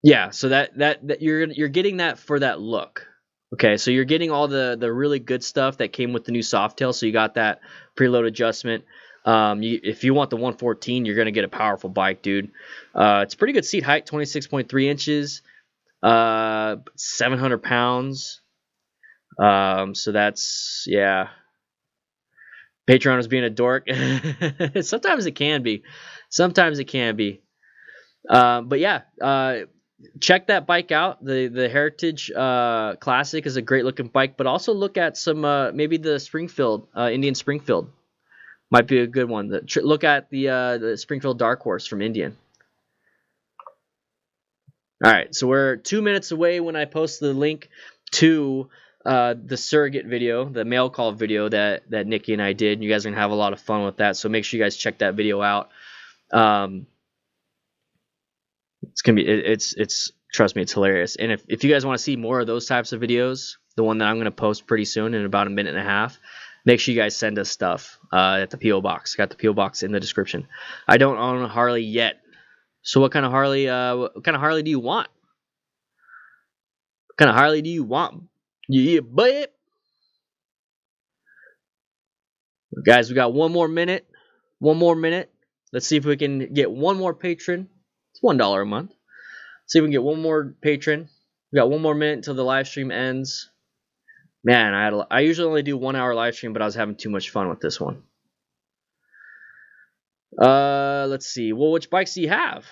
[SPEAKER 1] Yeah, so that you're getting that for that look. Okay, so you're getting all the really good stuff that came with the new Softail. So you got that preload adjustment. If you want the 114, you're going to get a powerful bike, dude. It's pretty good seat height, 26.3 inches, 700 pounds. So that's, yeah. Patreon is being a dork. Sometimes it can be. But yeah, check that bike out. The Heritage Classic is a great looking bike, but also look at some maybe the Springfield, Indian Springfield might be a good one. Look at the Springfield Dark Horse from Indian. All right, so we're 2 minutes away when I post the link to the surrogate video, the mail call video that Nikki and I did. You guys are gonna have a lot of fun with that, so make sure you guys check that video out. It's gonna be it's trust me, it's hilarious. And if you guys want to see more of those types of videos, the one that I'm gonna post pretty soon in about a minute and a half, make sure you guys send us stuff at the PO box. Got the PO box in the description. I don't own a Harley yet, so what kind of Harley do you want? What kind of Harley do you want? Yeah, babe. Guys, we got one more minute. Let's see if we can get one more patron. It's $1 a month. See if we can get one more patron. We got one more minute until the live stream ends. Man, I usually only do 1 hour live stream, but I was having too much fun with this one. Let's see. Well, which bikes do you have?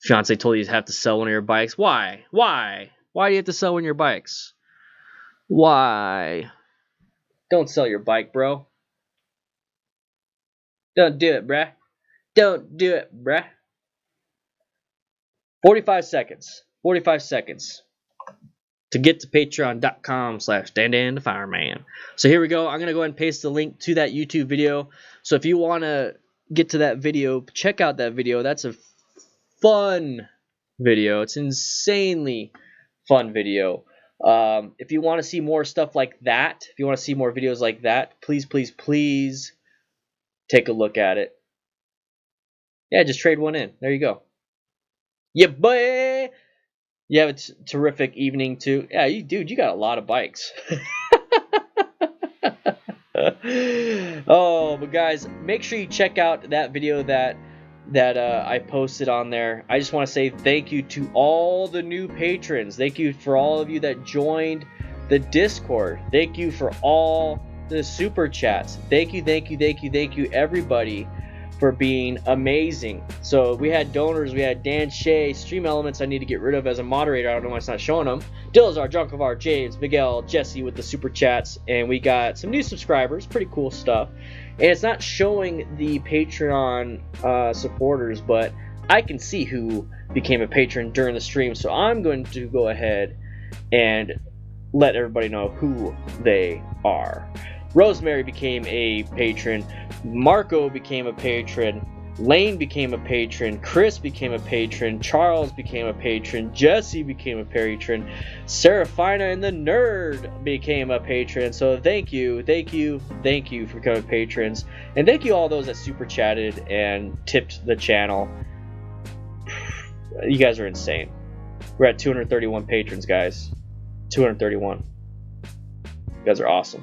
[SPEAKER 1] Fiance told you have to sell one of your bikes. Why? Why do you have to sell one of your bikes? Why? Don't sell your bike, bro. Don't do it, bruh. Don't do it, bruh. 45 seconds. 45 seconds to get to patreon.com/DanDanTheFireman. So here we go. I'm going to go ahead and paste the link to that YouTube video. So if you want to get to that video, check out that video. That's a fun video. It's insanely fun video. If you want to see more stuff like that, if you want to see more videos like that, please, please, please take a look at it. Yeah, just trade one in. There you go. Yeah, boy. You have a terrific evening too. Yeah, dude, you got a lot of bikes. Oh, but guys, make sure you check out that video that I posted on there. I just want to say thank you to all the new patrons. Thank you for all of you that joined the Discord. Thank you for all the super chats. Thank you, thank you, thank you, thank you, everybody, for being amazing. So we had donors, we had Dan Shea, Stream Elements I need to get rid of as a moderator. I don't know why it's not showing them. Dillazar, Junkovar, James, Miguel, Jesse with the super chats, and we got some new subscribers. Pretty cool stuff. And it's not showing the Patreon supporters, but I can see who became a patron during the stream. So I'm going to go ahead and let everybody know who they are. Rosemary became a patron, Marco became a patron, Layne became a patron, Chris became a patron, Charles became a patron, Jesse became a patron, Serafina and the Nerd became a patron. So thank you, thank you, thank you for becoming patrons, and thank you all those that super chatted and tipped the channel. You guys are insane. We're at 231 patrons, guys. 231. You guys are awesome.